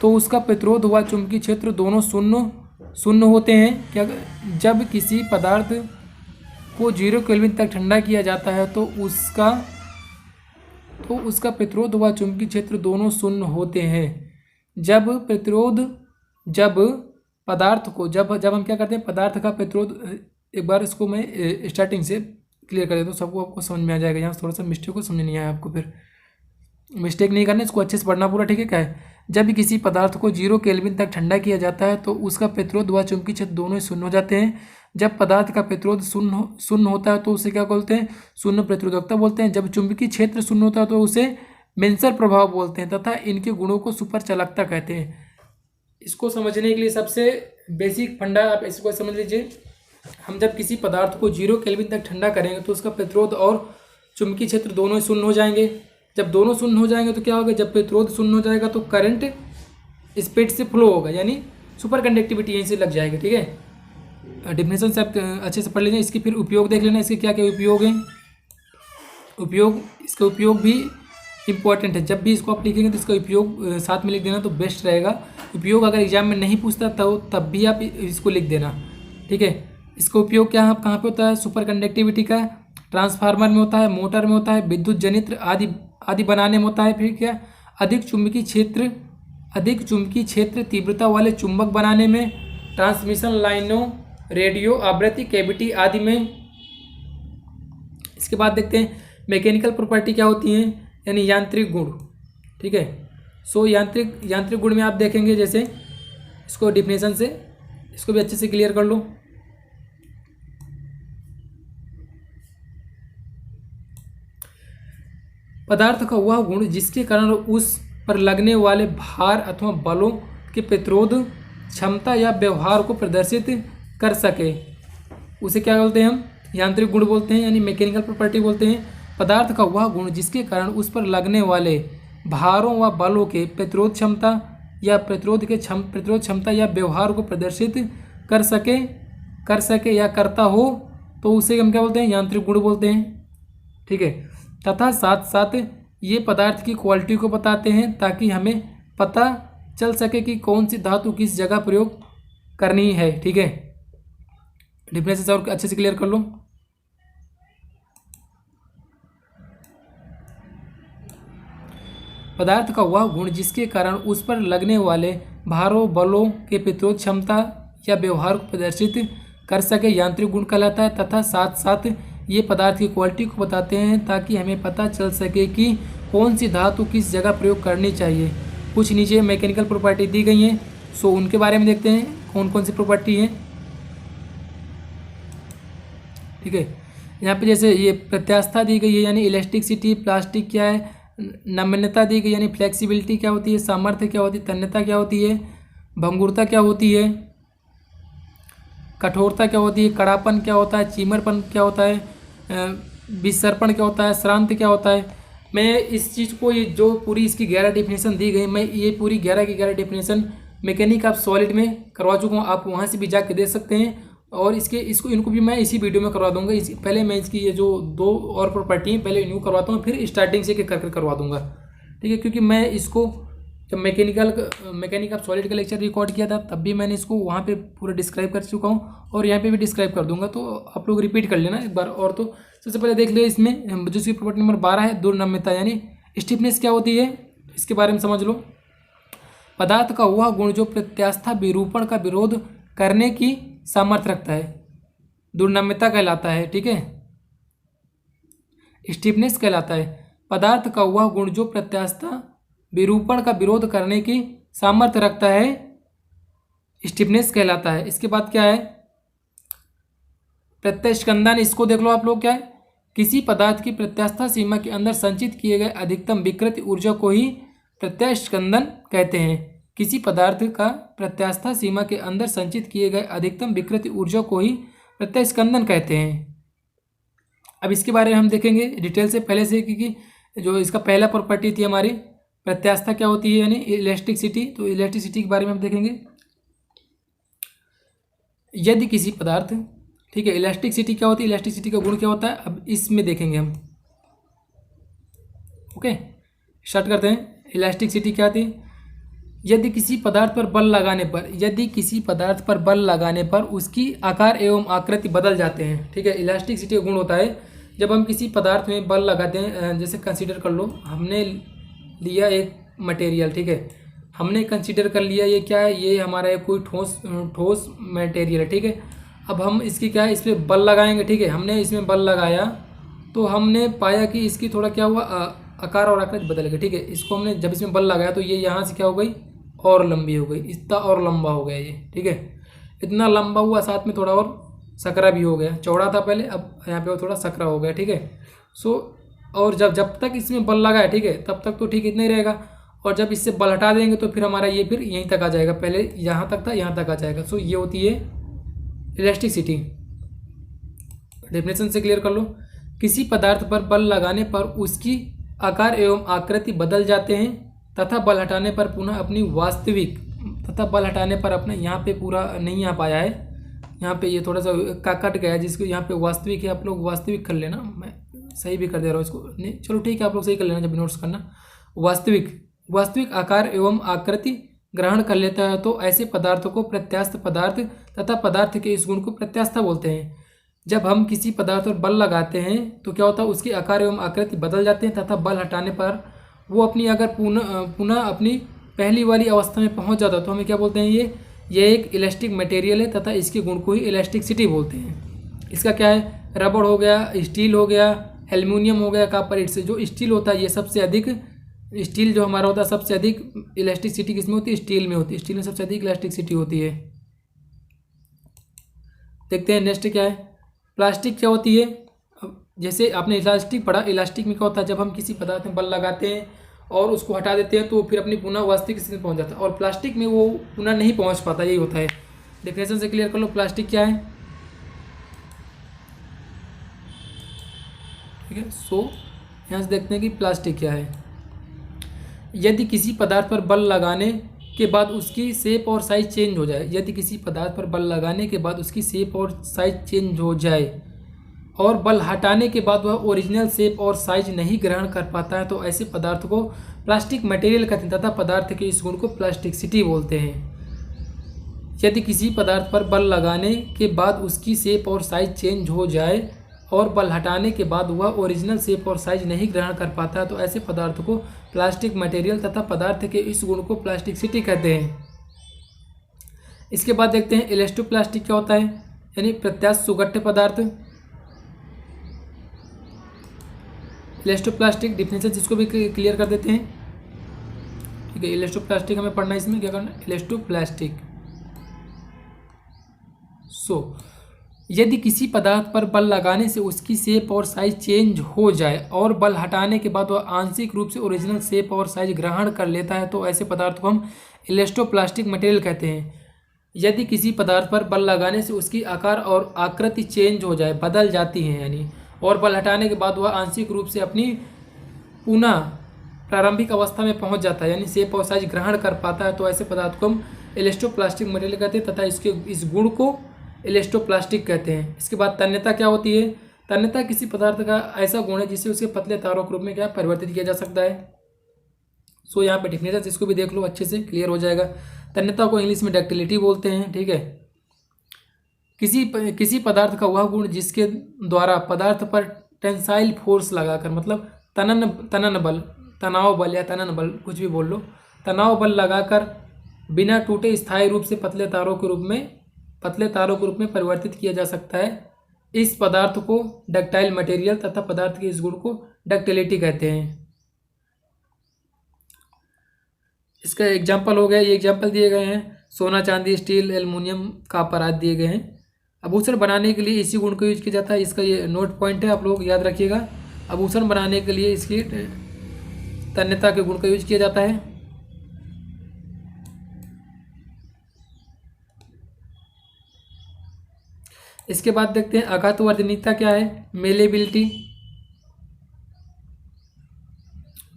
Speaker 1: उसका प्रतिरोध व चुंबकीय क्षेत्र दोनों शून्य होते हैं। क्या, जब किसी पदार्थ को 0 केल्विन तक ठंडा किया जाता है तो उसका प्रतिरोध व चुंबकीय क्षेत्र दोनों शून्य होते हैं। जब हम क्या करते हैं, पदार्थ का प्रतिरोध, एक बार इसको मैं स्टार्टिंग से क्लियर कर देता हूँ, सबको आपको समझ में आ जाएगा। यहाँ थोड़ा सा मिस्टेक को समझ नहीं आया आपको, फिर मिस्टेक नहीं करना, इसको अच्छे से पढ़ना पूरा, ठीक है। क्या है, जब भी किसी पदार्थ को 0 केल्विन तक ठंडा किया जाता है तो उसका प्रतिरोध व चुंबकीय क्षेत्र दोनों ही शून्य हो जाते हैं। जब पदार्थ का प्रतिरोध शून्य होता है तो उसे क्या बोलते हैं, शून्य प्रतिरोधकता बोलते हैं। जब चुंबकीय क्षेत्र शून्य होता है तो उसे मेंसर प्रभाव बोलते हैं तथा इनके गुणों को सुपर चालकता कहते हैं। इसको समझने के लिए सबसे बेसिक फंडा आप इसको समझ लीजिए। हम जब किसी पदार्थ को 0 केल्विन तक ठंडा करेंगे तो उसका प्रतिरोध और चुंबकीय क्षेत्र दोनों ही शून्य हो जाएंगे। जब दोनों शून्य हो जाएंगे तो क्या होगा, जब प्रतिरोध शून्य हो जाएगा तो करंट स्पीड से फ्लो होगा, यानी सुपर कंडक्टिविटी यहीं से लग जाएगी, ठीक है। डिफिनेशन से आप अच्छे से पढ़ लीजिए। इसके फिर उपयोग देख लेना, इसके क्या क्या उपयोग हैं। इसका उपयोग भी इम्पोर्टेंट है। जब भी इसको आप लिखेंगे तो इसका उपयोग साथ में लिख देना तो बेस्ट रहेगा। उपयोग अगर एग्जाम में नहीं पूछता तब भी आप इसको लिख देना, ठीक है। इसका उपयोग क्या कहाँ पे होता है, सुपर कंडक्टिविटी का ट्रांसफार्मर में होता है, मोटर में होता है, विद्युत जनित्र आदि आदि बनाने में होता है। फिर क्या, अधिक चुंबकीय क्षेत्र तीव्रता वाले चुंबक बनाने में, ट्रांसमिशन लाइनों, रेडियो आवृत्ति कैविटी आदि में। इसके बाद देखते हैं मैकेनिकल प्रॉपर्टी क्या होती हैं, यानी यांत्रिक गुण। ठीक है, सो यांत्रिक गुण में आप देखेंगे, जैसे इसको डिफिनेशन से इसको भी अच्छे से क्लियर कर लो। पदार्थ का वह गुण जिसके कारण उस पर लगने वाले भार अथवा बलों के प्रतिरोध क्षमता या व्यवहार को प्रदर्शित कर सके, उसे क्या बोलते हैं हम, यांत्रिक गुण बोलते हैं, यानी मैकेनिकल प्रॉपर्टी बोलते हैं। पदार्थ का वह गुण जिसके कारण उस पर लगने वाले भारों व बलों के प्रतिरोध क्षमता या व्यवहार को प्रदर्शित कर सके या करता हो, तो उसे हम क्या बोलते हैं, यांत्रिक गुण बोलते हैं। ठीक है, तथा साथ साथ ये पदार्थ की क्वालिटी को बताते हैं ताकि हमें पता चल सके कि कौन सी धातु किस जगह प्रयोग करनी है। ठीक है, डिफरेंसेस और अच्छे से क्लियर कर लो। पदार्थ का वह गुण जिसके कारण उस पर लगने वाले भारों बलों के प्रतिरोध क्षमता या व्यवहार को प्रदर्शित कर सके यांत्रिक गुण कहलाता है, तथा साथ साथ ये पदार्थ की क्वालिटी को बताते हैं ताकि हमें पता चल सके कि कौन सी धातु किस जगह प्रयोग करनी चाहिए। कुछ नीचे मैकेनिकल प्रॉपर्टी दी गई हैं, सो उनके बारे में देखते हैं कौन कौन सी प्रॉपर्टी हैं। ठीक है, यहाँ पे जैसे ये प्रत्यास्थता दी गई है, यानी इलास्टिसिटी, प्लास्टिक क्या है, नम्यता दी गई यानी फ्लेक्सिबिलिटी क्या होती है, सामर्थ्य क्या होती है, तन्यता क्या होती है, भंगुरता क्या होती है, कठोरता क्या होती है, कड़ापन क्या होता है, चीमरपन क्या होता है, विसर्पण क्या होता है, श्रांति क्या होता है। मैं इस चीज़ को, ये जो पूरी इसकी 11 डिफिनेशन दी गई, मैं ये पूरी 11 की 11 डिफिनेशन मैकेनिक ऑफ सॉलिड में करवा चुका हूँ, आप वहाँ से भी जाके दे सकते हैं। और इनको भी मैं इसी वीडियो में करवा दूंगा। पहले मैं इसकी ये जो 2 और प्रॉपर्टी हैं पहले इनको करवाता हूँ, फिर स्टार्टिंग से कर करवा दूंगा। ठीक है, क्योंकि मैं इसको जब मैकेनिक ऑफ सॉलिड का लेक्चर रिकॉर्ड किया था तब भी मैंने इसको वहाँ पे पूरा डिस्क्राइब कर चुका हूँ और यहाँ पे भी डिस्क्राइब कर दूंगा, तो आप लोग रिपीट कर लेना एक बार। और तो सबसे पहले देख लिया इसमें जो इसकी प्रॉपर्टी नंबर 12 है, दुर्नम्यता यानी स्टिफनेस क्या होती है, इसके बारे में समझ लो। पदार्थ का वह गुण जो प्रत्यास्था विरूपण का विरोध करने की सामर्थ्य रखता है, दुर्नम्यता कहलाता है। ठीक है, स्टिफनेस कहलाता है। पदार्थ का वह गुण जो प्रत्यास्था विरूपण का विरोध करने की सामर्थ्य रखता है, स्टिफनेस कहलाता है। इसके बाद क्या है, प्रत्यास्कंदन, इसको देख लो आप लोग, क्या है, किसी पदार्थ की प्रत्यास्था सीमा के अंदर संचित किए गए अधिकतम विकृति ऊर्जा को ही प्रत्यास्कंदन कहते हैं। किसी पदार्थ का प्रत्यास्था सीमा के अंदर संचित किए गए अधिकतम विकृति ऊर्जा को ही प्रत्यास्कंदन कहते हैं। अब इसके बारे में हम देखेंगे डिटेल से पहले से, क्योंकि जो इसका पहला प्रॉपर्टी थी हमारी प्रत्यास्था क्या होती है यानी इलास्टिसिटी, तो इलास्टिसिटी के बारे में हम देखेंगे। यदि किसी पदार्थ, ठीक है, इलास्टिसिटी क्या होती है, इलास्टिसिटी का गुण क्या होता है, अब इसमें देखेंगे हम। ओके, स्टार्ट करते हैं। इलास्टिसिटी क्या थी, यदि किसी पदार्थ पर बल लगाने पर उसकी आकार एवं आकृति बदल जाते हैं। ठीक है, इलास्टिसिटी का गुण होता है जब हम किसी पदार्थ में बल लगाते हैं, जैसे कंसीडर कर लो हमने लिया एक मटेरियल, ठीक है, हमने कंसीडर कर लिया ये क्या है, ये हमारा एक कोई ठोस मटेरियल है। ठीक है, अब हम इसकी क्या है, इस पर बल लगाएंगे। ठीक है, हमने इसमें बल लगाया तो हमने पाया कि इसकी थोड़ा क्या हुआ, आकार और आकृति बदल गई। ठीक है, इसको हमने जब इसमें बल लगाया तो ये यहाँ से क्या हो गई, और लंबी हो गई, इतना और लंबा हो गया ये। ठीक है, इतना लंबा हुआ, साथ में थोड़ा और सकरा भी हो गया, चौड़ा था पहले, अब यहाँ पे थोड़ा सकरा हो गया। ठीक है, सो और जब तक इसमें बल लगा है, ठीक है, तब तक तो ठीक इतना ही रहेगा, और जब इससे बल हटा देंगे तो फिर हमारा ये फिर यहीं तक आ जाएगा, पहले यहाँ तक था यहाँ तक आ जाएगा। सो ये होती है इलास्टिसिटी। डेफिनेशन से क्लियर कर लो, किसी पदार्थ पर बल लगाने पर उसकी आकार एवं आकृति बदल जाते हैं तथा बल हटाने पर पुनः अपनी वास्तविक, तथा बल हटाने पर अपने, यहाँ पे पूरा नहीं आ पाया है, यहाँ पे ये थोड़ा सा कट गया है, जिसको यहाँ पे वास्तविक है, आप लोग वास्तविक कर लेना, मैं सही भी कर दे रहा हूँ इसको, नहीं चलो ठीक है, आप लोग सही कर लेना जब नोट्स करना। वास्तविक आकार एवं आकृति ग्रहण कर लेता है तो ऐसे पदार्थों को प्रत्यास्थ पदार्थ तथा पदार्थ के इस गुण को प्रत्यास्था बोलते हैं। जब हम किसी पदार्थ पर बल लगाते हैं तो क्या होता है, उसके आकार एवं आकृति बदल जाते हैं तथा बल हटाने पर वो अपनी अगर पुनः अपनी पहली वाली अवस्था में पहुंच जाता है तो हमें क्या बोलते हैं, ये एक इलास्टिक मटेरियल है तथा इसके गुण को ही इलास्टिसिटी बोलते हैं। इसका क्या है, रबड़ हो गया, स्टील हो गया, एल्युमिनियम हो गया, कॉपर, इससे जो स्टील होता है ये सबसे अधिक, स्टील जो हमारा होता है सबसे अधिक इलास्टिसिटी किसमें होती है, स्टील में होती है। स्टील में सबसे अधिक इलास्टिसिटी होती है। देखते हैं नेक्स्ट क्या है, प्लास्टिक क्या होती है। अब जैसे आपने इलास्टिक पढ़ा, इलास्टिक में क्या होता है, जब हम किसी पदार्थ में बल लगाते हैं और उसको हटा देते हैं तो फिर अपनी पुनः वास्तविक स्थिति में पहुंच जाता है, और प्लास्टिक में वो पुनः नहीं पहुंच पाता, यही होता है। डेफिनेशन से क्लियर कर लो प्लास्टिक क्या है, ठीक है। सो यहाँ से देखते हैं कि प्लास्टिक क्या है। यदि किसी पदार्थ पर बल लगाने के बाद उसकी शेप और साइज चेंज हो जाए, यदि किसी पदार्थ पर बल लगाने के बाद उसकी शेप और साइज चेंज हो जाए और बल हटाने के बाद वह ओरिजिनल शेप और साइज नहीं ग्रहण कर पाता है तो ऐसे पदार्थ को प्लास्टिक मटेरियल कहते हैं तथा पदार्थ के इस गुण को प्लास्टिसिटी बोलते हैं। यदि किसी पदार्थ पर बल लगाने के बाद उसकी शेप और साइज चेंज हो जाए और बल हटाने के बाद वह ओरिजिनल शेप और साइज नहीं ग्रहण कर पाता है तो ऐसे पदार्थ को प्लास्टिक मटेरियल तथा पदार्थ के इस गुण को प्लास्टिसिटी कहते हैं। इसके बाद देखते हैं इलास्टोप्लास्टिक क्या होता है, यानी प्रत्यास्थ सुगठ्य पदार्थ। इलास्टोप्लास्टिक डिफिनेशन जिसको भी क्लियर कर देते हैं, ठीक है। इलास्टोप्लास्टिक हमें पढ़ना है, इसमें क्या करना है, इलास्टोप्लास्टिक। यदि किसी पदार्थ पर बल लगाने से उसकी शेप और साइज चेंज हो जाए और बल हटाने के बाद वह आंशिक रूप से ओरिजिनल शेप और साइज ग्रहण कर लेता है तो ऐसे पदार्थ को हम इलास्टोप्लास्टिक मटेरियल कहते हैं। यदि किसी पदार्थ पर बल लगाने से उसकी आकार और आकृति चेंज हो जाए, बदल जाती है यानी, और बल हटाने के बाद वह आंशिक रूप से अपनी पुनः प्रारंभिक अवस्था में पहुंच जाता है यानी शेप और साइज ग्रहण कर पाता है तो ऐसे पदार्थ को हम इलास्टोप्लास्टिक मटेरियल कहते हैं तथा इसके इस गुण को इलास्टोप्लास्टिक कहते हैं। इसके बाद तन्यता क्या होती है, तन्यता किसी पदार्थ का ऐसा गुण है जिससे उसे पतले तारों के रूप में क्या परिवर्तित किया जा सकता है। सो यहाँ पे डेफिनेशन इसको भी देख लो, अच्छे से क्लियर हो जाएगा। तन्यता को इंग्लिश में डक्टिलिटी बोलते हैं, ठीक है। किसी पदार्थ का वह गुण जिसके द्वारा पदार्थ पर टेंसाइल फोर्स लगाकर, मतलब तनन बल, तनाव बल या तनन बल कुछ भी बोल लो, तनाव बल लगाकर बिना टूटे स्थायी रूप से पतले तारों के रूप में परिवर्तित किया जा सकता है। इस पदार्थ को डक्टाइल मटेरियल तथा पदार्थ के इस गुण को डक्टिलिटी कहते हैं। इसका एग्जाम्पल हो गया, ये एग्जाम्पल दिए गए हैं, सोना, चांदी, स्टील, एल्युमिनियम, कॉपर आदि दिए गए हैं। आभूषण बनाने के लिए इसी गुण को यूज किया जाता है। इसका ये नोट पॉइंट है, आप लोग याद रखिएगा। आभूषण बनाने के लिए इसकी तन्यता के गुण का यूज किया जाता है। इसके बाद देखते हैं आघातवर्धनीयता क्या है, मेलेबिलिटी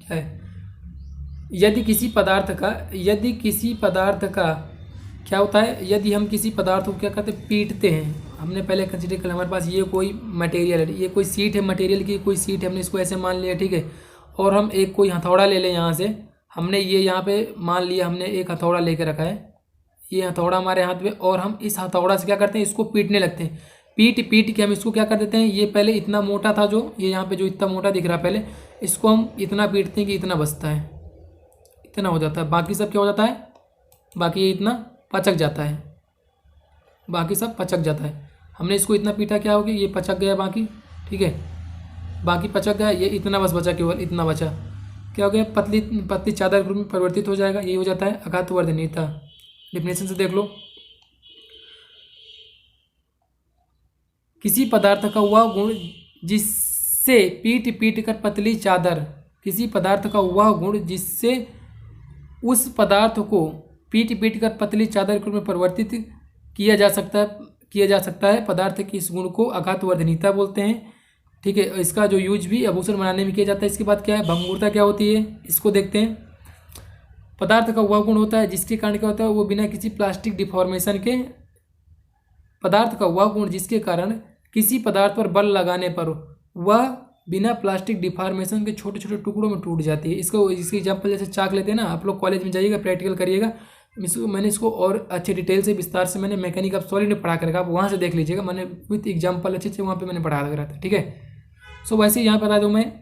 Speaker 1: क्या है। यदि किसी पदार्थ का क्या होता है, यदि हम किसी पदार्थ को क्या कहते हैं, पीटते हैं। हमने पहले कंसिडर कर, हमारे पास ये कोई मटेरियल है, ये कोई सीट है, मटेरियल की कोई सीट है, हमने इसको ऐसे मान लिया, ठीक है। और हम एक कोई हथौड़ा ले लें, यहाँ से हमने ये यहाँ पे मान लिया, हमने एक हथौड़ा लेके रखा है, ये हथौड़ा हमारे हाथ में, और हम इस हथौड़ा से क्या करते हैं, इसको पीटने लगते हैं। पीट के हम इसको क्या कर देते हैं, ये पहले इतना मोटा था, जो ये यहाँ पे जो इतना मोटा दिख रहा है, पहले इसको हम इतना पीटते हैं कि इतना बचता है, इतना हो जाता है। बाकी सब क्या हो जाता है, बाकी ये इतना पचक जाता है, बाकी सब पचक जाता है। हमने इसको इतना पीटा, क्या हो गया, ये पचक गया बाकी, ठीक है, बाकी पचक गया, ये इतना बस बचा, केवल इतना बचा, क्या हो गया, पतली चादर के रूप में परिवर्तित हो जाएगा। यही हो जाता है आघातवर्धनीयता। डेफिनेशन से देख लो, किसी पदार्थ का वह गुण जिससे पीट कर पतली चादर, किसी पदार्थ का वह गुण जिससे उस पदार्थ को पीट कर पतली चादर के रूप में परिवर्तित किया जा सकता है, पदार्थ की इस गुण को आघातवर्धनीयता बोलते हैं, ठीक है। इसका जो यूज भी आभूषण बनाने में किया जाता है। इसके बाद क्या है, भंगुरता क्या होती है, इसको देखते हैं। पदार्थ का वह गुण होता है जिसके कारण क्या होता है, वो बिना किसी प्लास्टिक डिफॉर्मेशन के, पदार्थ का वह गुण जिसके कारण किसी पदार्थ पर बल लगाने पर वह बिना प्लास्टिक डिफॉर्मेशन के छोटे छोटे टुकड़ों में टूट जाती है। इसकी एग्जाम्पल जैसे चाक लेते हैं ना, आप लोग कॉलेज में जाइएगा, प्रैक्टिकल करिएगा, मैंने इसको और अच्छे डिटेल से विस्तार से मैंने मैकेनिक ऑफ सॉलिड में पढ़ा कर रखा, आप वहाँ से देख लीजिएगा, मैंने विथ एग्जाम्पल अच्छे वहाँ पे मैंने पढ़ा कर रखा था, ठीक है। सो वैसे ही यहाँ बता दूँ मैं,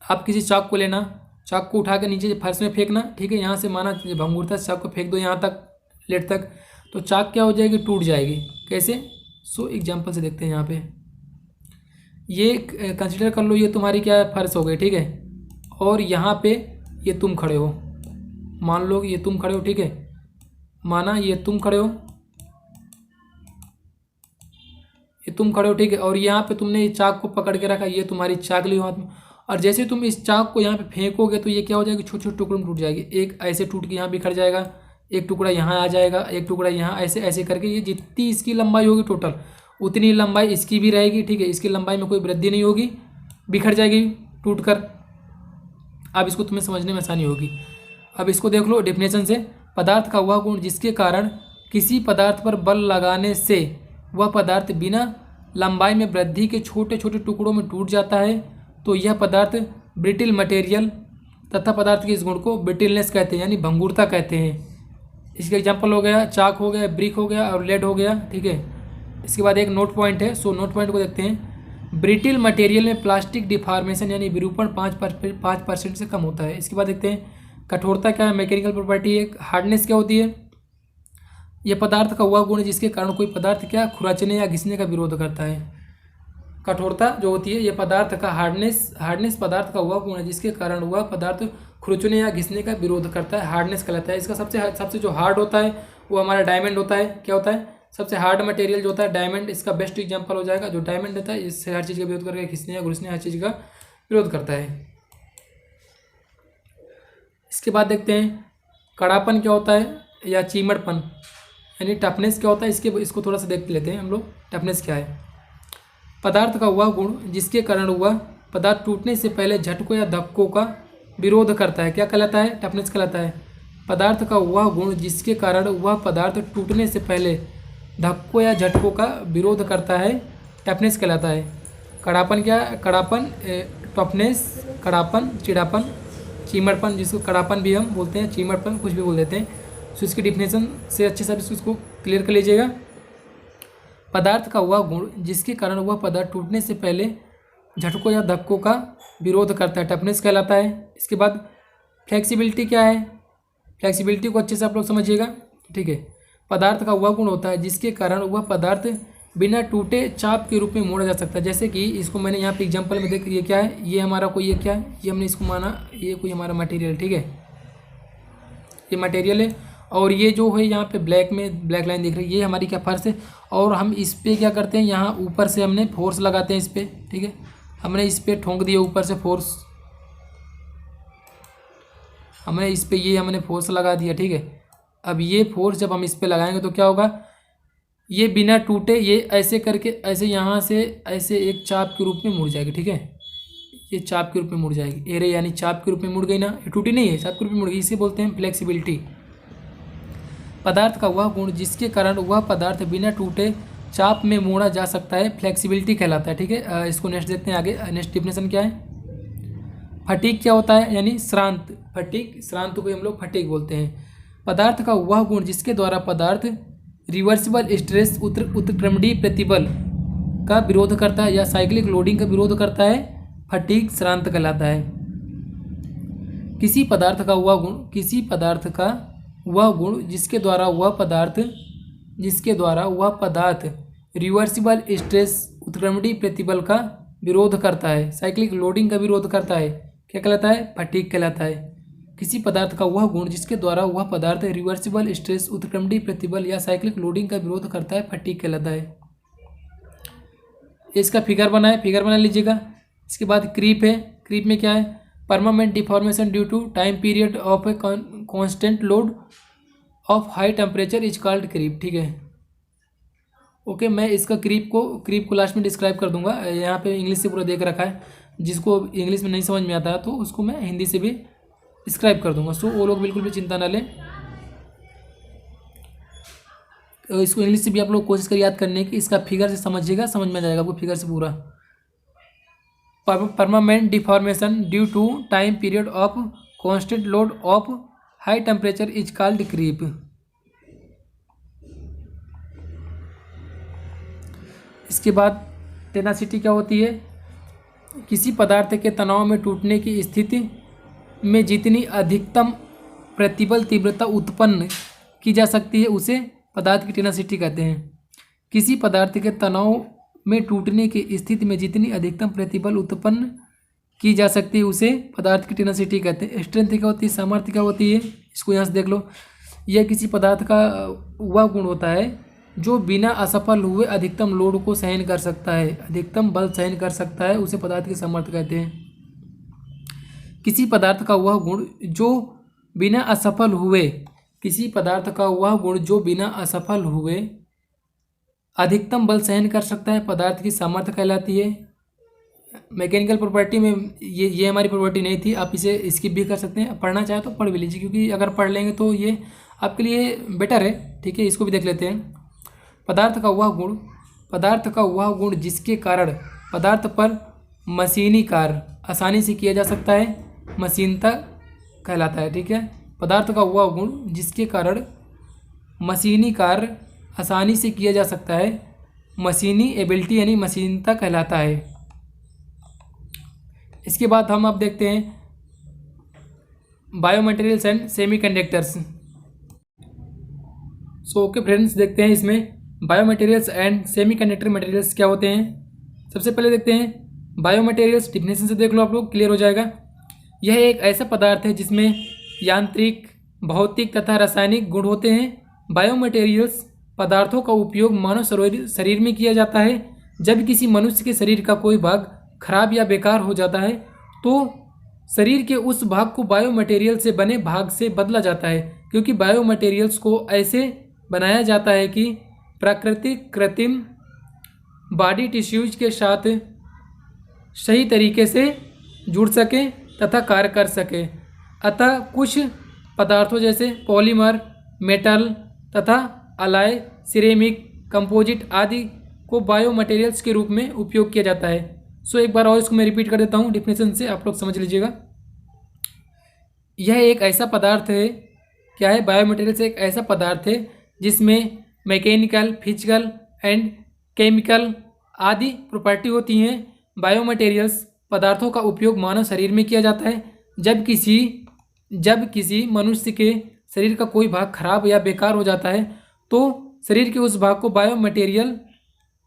Speaker 1: आप किसी चाक को लेना, चाक को उठा कर नीचे फर्श में फेंकना, ठीक है। यहाँ से माना भंगुरता से चाक को फेंक दो यहाँ तक, लेट तक, तो चाक क्या हो जाएगी, टूट जाएगी। कैसे? सो एग्जाम्पल से देखते हैं। यहाँ पे ये कंसिडर कर लो, ये तुम्हारी क्या है, फर्श हो गई, ठीक है। और यहाँ पे ये तुम खड़े हो, मान लो ये तुम खड़े हो, ठीक है। माना ये तुम खड़े हो, ये तुम खड़े हो, ठीक है। और यहाँ पे तुमने ये चाक को पकड़ के रखा, ये तुम्हारी चाक ली हो हाथ में, और जैसे तुम इस चाक को यहाँ पे फेंकोगे तो ये क्या हो जाएगी, छोटे छोटे टुकड़ों में टूट जाएगी। एक ऐसे टूट के यहाँ बिखर जाएगा, एक टुकड़ा यहाँ आ जाएगा, एक टुकड़ा यहाँ, ऐसे ऐसे करके ये जितनी इसकी लंबाई होगी टोटल, उतनी लंबाई इसकी भी रहेगी, ठीक है। इसकी लंबाई में कोई वृद्धि नहीं होगी, बिखर जाएगी टूट कर। अब इसको तुम्हें समझने में आसानी होगी। अब इसको देख लो डेफिनेशन से, पदार्थ का वह गुण जिसके कारण किसी पदार्थ पर बल लगाने से वह पदार्थ बिना लंबाई में वृद्धि के छोटे छोटे टुकड़ों में टूट जाता है, तो यह पदार्थ ब्रिटिल मटेरियल तथा पदार्थ के इस गुण को ब्रिटिलनेस कहते हैं, यानी भंगुरता कहते हैं। इसका एग्जाम्पल हो गया चाक हो गया, ब्रिक हो गया और लेड हो गया, ठीक है। इसके बाद एक नोट पॉइंट है, सो नोट पॉइंट को देखते हैं। ब्रिटिल मटेरियल में प्लास्टिक डिफॉर्मेशन यानी विरूपण 5% से कम होता है। इसके बाद देखते हैं कठोरता क्या है, मैकेनिकल प्रॉपर्टी है। हार्डनेस क्या होती है, यह पदार्थ का वह गुण है जिसके कारण कोई पदार्थ क्या खुरचने या घिसने का विरोध करता है। कठोरता जो होती है, यह पदार्थ का हार्डनेस पदार्थ का वह गुण है जिसके कारण वह पदार्थ खुरचने या घिसने का विरोध करता है, हार्डनेस कहलाता है। इसका सबसे जो हार्ड होता है वो हमारा डायमंड होता है। क्या होता है, सबसे हार्ड मटेरियल जो होता है डायमंड, इसका बेस्ट एग्जांपल हो जाएगा। जो डायमंड होता है इससे हर चीज़ का विरोध करके घिसने या घुसने हर चीज़ का विरोध करता है। इसके बाद देखते हैं कड़ापन क्या होता है या चीमड़पन, यानी टफनेस क्या होता है। इसको थोड़ा सा देख लेते हैं हम लोग, टफनेस क्या है। पदार्थ का वह गुण जिसके कारण वह पदार्थ टूटने से पहले झटकों या धक्कों का विरोध करता है, क्या कहलाता है, टफनेस कहलाता है। पदार्थ का वह गुण जिसके कारण वह पदार्थ टूटने से पहले धक्कों या झटकों का विरोध करता है, टफनेस कहलाता है। कड़ापन क्या, कड़ापन, टफनेस, कड़ापन, चिड़ापन, चीमड़पन, जिसको कड़ापन भी हम बोलते हैं, चीमड़पन कुछ भी बोल देते हैं। सो इसकी डिफिनेशन से अच्छे से इसको क्लियर कर लीजिएगा। पदार्थ का वह गुण जिसके कारण वह पदार्थ टूटने से पहले झटकों या धक्कों का विरोध करता है, टफनेस कहलाता है। इसके बाद फ्लेक्सिबिलिटी क्या है, फ्लेक्सिबिलिटी को अच्छे से आप लोग समझिएगा, ठीक है। पदार्थ का वह गुण होता है जिसके कारण वह पदार्थ बिना टूटे चाप के रूप में मोड़ा जा सकता है। जैसे कि इसको मैंने यहाँ पे एग्जांपल में देख, ये क्या है, ये हमारा कोई, ये क्या है, ये हमने इसको माना ये कोई हमारा मटेरियल, ठीक है, ये मटेरियल है। और ये जो है यहाँ पे ब्लैक में ब्लैक लाइन दिख रही है, ये हमारी क्या फर्श है। और हम इस पर क्या करते हैं, यहाँ ऊपर से हमने फोर्स लगाते हैं इस पर, ठीक है। हमने इस पर ठोंक दिया ऊपर से फोर्स, हमने इस पर ये हमने फोर्स लगा दिया, ठीक है। अब ये फोर्स जब हम इस पर लगाएंगे तो क्या होगा, ये बिना टूटे ये ऐसे करके ऐसे यहाँ से ऐसे एक चाप के रूप में मुड़ जाएगी, ठीक है। ये चाप के रूप में मुड़ जाएगी, एरे यानी चाप के रूप में मुड़ गई ना, ये टूटी नहीं है, चाप के रूप में मुड़ गई, इसे बोलते हैं फ्लेक्सिबिलिटी। पदार्थ का वह गुण जिसके कारण वह पदार्थ बिना टूटे चाप में मोड़ा जा सकता है, फ्लेक्सिबिलिटी कहलाता है, ठीक है। इसको नेक्स्ट देखते हैं आगे। नेक्स्ट डिफिनेशन क्या है, फटीग क्या होता है, यानी श्रांत, फटीग, श्रांत को हम लोग फटीग बोलते हैं। पदार्थ का वह गुण जिसके द्वारा पदार्थ रिवर्सिबल स्ट्रेस उत्क्रमणीय प्रतिबल का विरोध करता है या साइक्लिक लोडिंग का विरोध करता है, फटीग श्रांत कहलाता है। किसी पदार्थ का वह गुण जिसके द्वारा वह पदार्थ रिवर्सिबल स्ट्रेस उत्क्रमणीय प्रतिबल का विरोध करता है, साइक्लिक लोडिंग का विरोध करता है, क्या कहलाता है, फटीग कहलाता है। किसी पदार्थ का वह गुण जिसके द्वारा वह पदार्थ रिवर्सिबल स्ट्रेस उत्क्रमणीय प्रतिबल या साइक्लिक लोडिंग का विरोध करता है, फटीग कहलाता है। इसका फिगर बना लीजिएगा। इसके बाद क्रीप है, क्रीप में क्या है, permanent deformation due to time period of a constant load of high temperature is called creep, ठीक है। ओके, मैं इसका क्रीप को लास्ट में डिस्क्राइब कर दूंगा। यहाँ पे इंग्लिश से पूरा देख रखा है, जिसको इंग्लिश में नहीं समझ में आता है तो उसको मैं हिंदी से भी डिस्क्राइब कर दूंगा। सो वो लोग बिल्कुल भी चिंता ना लें, इसको इंग्लिश से भी आप लोग कोशिश कर याद करने की। इसका फिगर से समझिएगा, समझ में आ जाएगा आपको फिगर से पूरा। Permanent deformation due to time period of constant load of high temperature is called creep. इसके बाद टेनासिटी क्या होती है? किसी पदार्थ के तनाव में टूटने की स्थिति में जितनी अधिकतम प्रतिबल तीव्रता उत्पन्न की जा सकती है उसे पदार्थ की टेनासिटी कहते हैं। किसी पदार्थ के तनाव में टूटने की स्थिति में जितनी अधिकतम प्रतिबल उत्पन्न की जा सकती है उसे पदार्थ की टेनासिटी कहते हैं। स्ट्रेंथ क्या होती है? सामर्थ्य क्या होती है? इसको यहाँ से देख लो। यह किसी पदार्थ का वह गुण होता है जो बिना असफल हुए अधिकतम लोड को सहन कर सकता है, अधिकतम बल सहन कर सकता है, उसे पदार्थ की सामर्थ्य कहते हैं। किसी पदार्थ का वह गुण जो बिना असफल हुए, किसी पदार्थ का वह गुण जो बिना असफल हुए अधिकतम बल सहन कर सकता है, पदार्थ की सामर्थ्य कहलाती है। मैकेनिकल प्रॉपर्टी में ये हमारी प्रॉपर्टी नहीं थी, आप इसे स्किप भी कर सकते हैं, पढ़ना चाहे तो पढ़ भी लीजिए, क्योंकि अगर पढ़ लेंगे तो ये आपके लिए बेटर है। ठीक है, इसको भी देख लेते हैं। पदार्थ का वह गुण जिसके कारण पदार्थ पर मशीनी कार्य आसानी से किया जा सकता है, मशीनता कहलाता है। ठीक है, पदार्थ का वह गुण जिसके कारण मशीनी कार्य आसानी से किया जा सकता है, मशीनी एबिलिटी यानी मशीनता कहलाता है। इसके बाद हम अब देखते हैं biomaterials and semiconductors. So okay friends, देखते हैं इसमें बायोमटेरियल्स एंड सेमीकंडक्टर मटेरियल्स क्या होते हैं। सबसे पहले देखते हैं बायोमटेरियल्स, डिफिनेशन से देख लो आप लोग, क्लियर हो जाएगा। यह एक ऐसा पदार्थ है जिसमें यांत्रिक, भौतिक तथा रासायनिक गुण होते हैं। बायोमटेरियल्स पदार्थों का उपयोग मानव शरीर में किया जाता है। जब किसी मनुष्य के शरीर का कोई भाग खराब या बेकार हो जाता है तो शरीर के उस भाग को बायोमटेरियल से बने भाग से बदला जाता है, क्योंकि बायोमटेरियल्स को ऐसे बनाया जाता है कि प्राकृतिक कृत्रिम बॉडी टिश्यूज के साथ सही तरीके से जुड़ सके तथा कार्य कर सके। अतः कुछ पदार्थों जैसे पॉलीमर, मेटल तथा अलाय, सिरेमिक, कंपोजिट आदि को बायोमटेरियल्स के रूप में उपयोग किया जाता है। सो एक बार और इसको मैं रिपीट कर देता हूँ डिफिनेशन से, आप लोग समझ लीजिएगा। यह एक ऐसा पदार्थ है, क्या है? बायोमटेरियल्स एक ऐसा पदार्थ है जिसमें मैकेनिकल, फिजिकल एंड केमिकल आदि प्रॉपर्टी होती हैं। बायोमटेरियल्स पदार्थों का उपयोग मानव शरीर में किया जाता है। जब किसी मनुष्य के शरीर का कोई भाग खराब या बेकार हो जाता है तो शरीर के उस भाग को बायोमटेरियल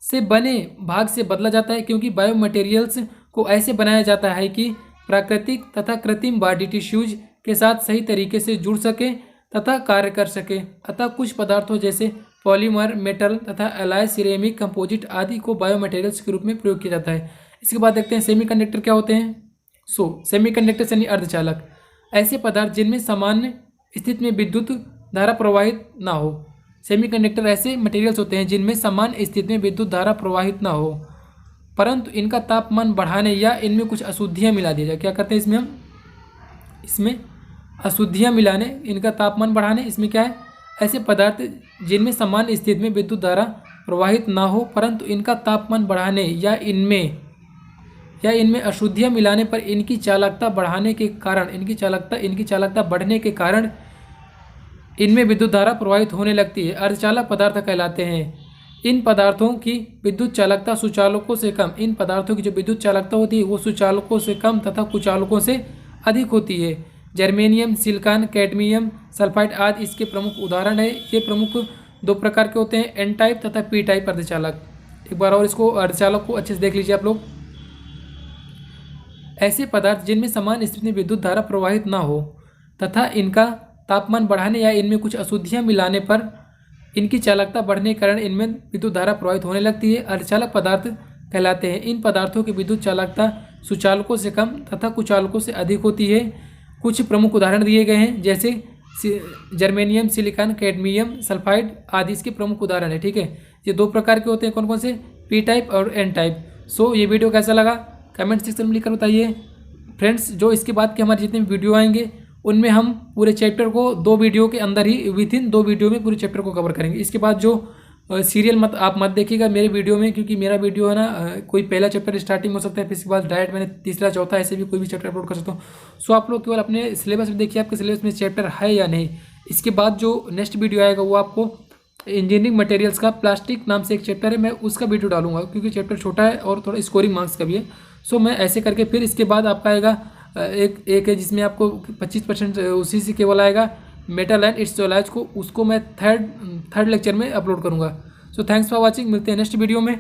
Speaker 1: से बने भाग से बदला जाता है, क्योंकि बायोमटेरियल्स को ऐसे बनाया जाता है कि प्राकृतिक तथा कृत्रिम बॉडी टिश्यूज के साथ सही तरीके से जुड़ सके तथा कार्य कर सके। अतः कुछ पदार्थों जैसे पॉलीमर, मेटल तथा एलाय, सिरेमिक, कंपोजिट आदि को बायोमटेरियल्स के रूप में प्रयोग किया जाता है। इसके बाद देखते हैं सेमीकंडक्टर क्या होते हैं। सेमीकंडक्टर्स यानी अर्धचालक, ऐसे पदार्थ जिनमें सामान्य स्थिति में विद्युत धारा प्रवाहित ना हो। सेमीकंडक्टर ऐसे मटेरियल्स होते हैं जिनमें सामान्य स्थिति में विद्युत धारा प्रवाहित ना हो, परंतु इनका तापमान बढ़ाने या इनमें कुछ अशुद्धियाँ मिला दी जाए। क्या करते हैं इसमें अशुद्धियाँ मिलाने, इनका तापमान बढ़ाने। इसमें क्या है? ऐसे पदार्थ जिनमें सामान्य स्थिति में विद्युत धारा प्रवाहित ना हो, परंतु इनका तापमान बढ़ाने या इनमें अशुद्धियाँ मिलाने पर इनकी चालकता बढ़ाने के कारण, इनकी चालकता बढ़ने के कारण इनमें विद्युत धारा प्रवाहित होने लगती है, अर्धचालक पदार्थ कहलाते हैं। इन पदार्थों की विद्युत चालकता सुचालकों से कम, इन पदार्थों की जो विद्युत चालकता होती है वो सुचालकों से कम तथा कुचालकों से अधिक होती है। जर्मेनियम, सिलिकॉन, कैडमियम सल्फाइड आदि इसके प्रमुख उदाहरण है। ये प्रमुख दो प्रकार के होते हैं, एन टाइप तथा पी टाइप अर्धचालक। एक बार और इसको अर्धचालक को अच्छे से देख लीजिए आप लोग। ऐसे पदार्थ जिनमें समान स्थिति में विद्युत धारा प्रवाहित ना हो तथा इनका तापमान बढ़ाने या इनमें कुछ अशुद्धियाँ मिलाने पर इनकी चालकता बढ़ने के कारण इनमें विद्युत धारा प्रवाहित होने लगती है, अर्धचालक पदार्थ कहलाते हैं। इन पदार्थों की विद्युत चालकता सुचालकों से कम तथा कुचालकों से अधिक होती है। कुछ प्रमुख उदाहरण दिए गए हैं, जैसे जर्मेनियम, सिलिकॉन, कैडमियम सल्फाइड आदि इसके प्रमुख उदाहरण है। ठीक है, ये दो प्रकार के होते हैं, कौन कौन से? पी टाइप और एन टाइप। सो ये वीडियो कैसा लगा कमेंट सेक्शन में लिखकर बताइए फ्रेंड्स। जो इसके बाद के हमारे जितने वीडियो आएंगे उनमें हम पूरे चैप्टर को 2 वीडियो के अंदर ही, विथिन 2 वीडियो में पूरे चैप्टर को कवर करेंगे। इसके बाद जो सीरियल मत आप मत देखिएगा मेरे वीडियो में, क्योंकि मेरा वीडियो है ना कोई पहला चैप्टर स्टार्टिंग हो सकता है, फिर इसके बाद डायरेक्ट मैंने तीसरा चौथा ऐसे भी कोई भी चैप्टर अपलोड कर सकता हूँ। सो आप लोग केवल अपने सिलेबस में देखिए आपके सिलेबस में चैप्टर है या नहीं। इसके बाद जो नेक्स्ट वीडियो आएगा वो आपको इंजीनियरिंग मटेरियल्स का प्लास्टिक नाम से एक चैप्टर है, मैं उसका वीडियो डालूंगा क्योंकि चैप्टर छोटा है और थोड़ा स्कोरिंग मार्क्स का भी है। सो मैं ऐसे करके फिर इसके बाद आपका आएगा एक है जिसमें आपको 25% उसी से केवल आएगा मेटल एंड इट्स एलाइज को, उसको मैं थर्ड लेक्चर में अपलोड करूँगा। सो थैंक्स फॉर वॉचिंग, मिलते हैं नेक्स्ट वीडियो में।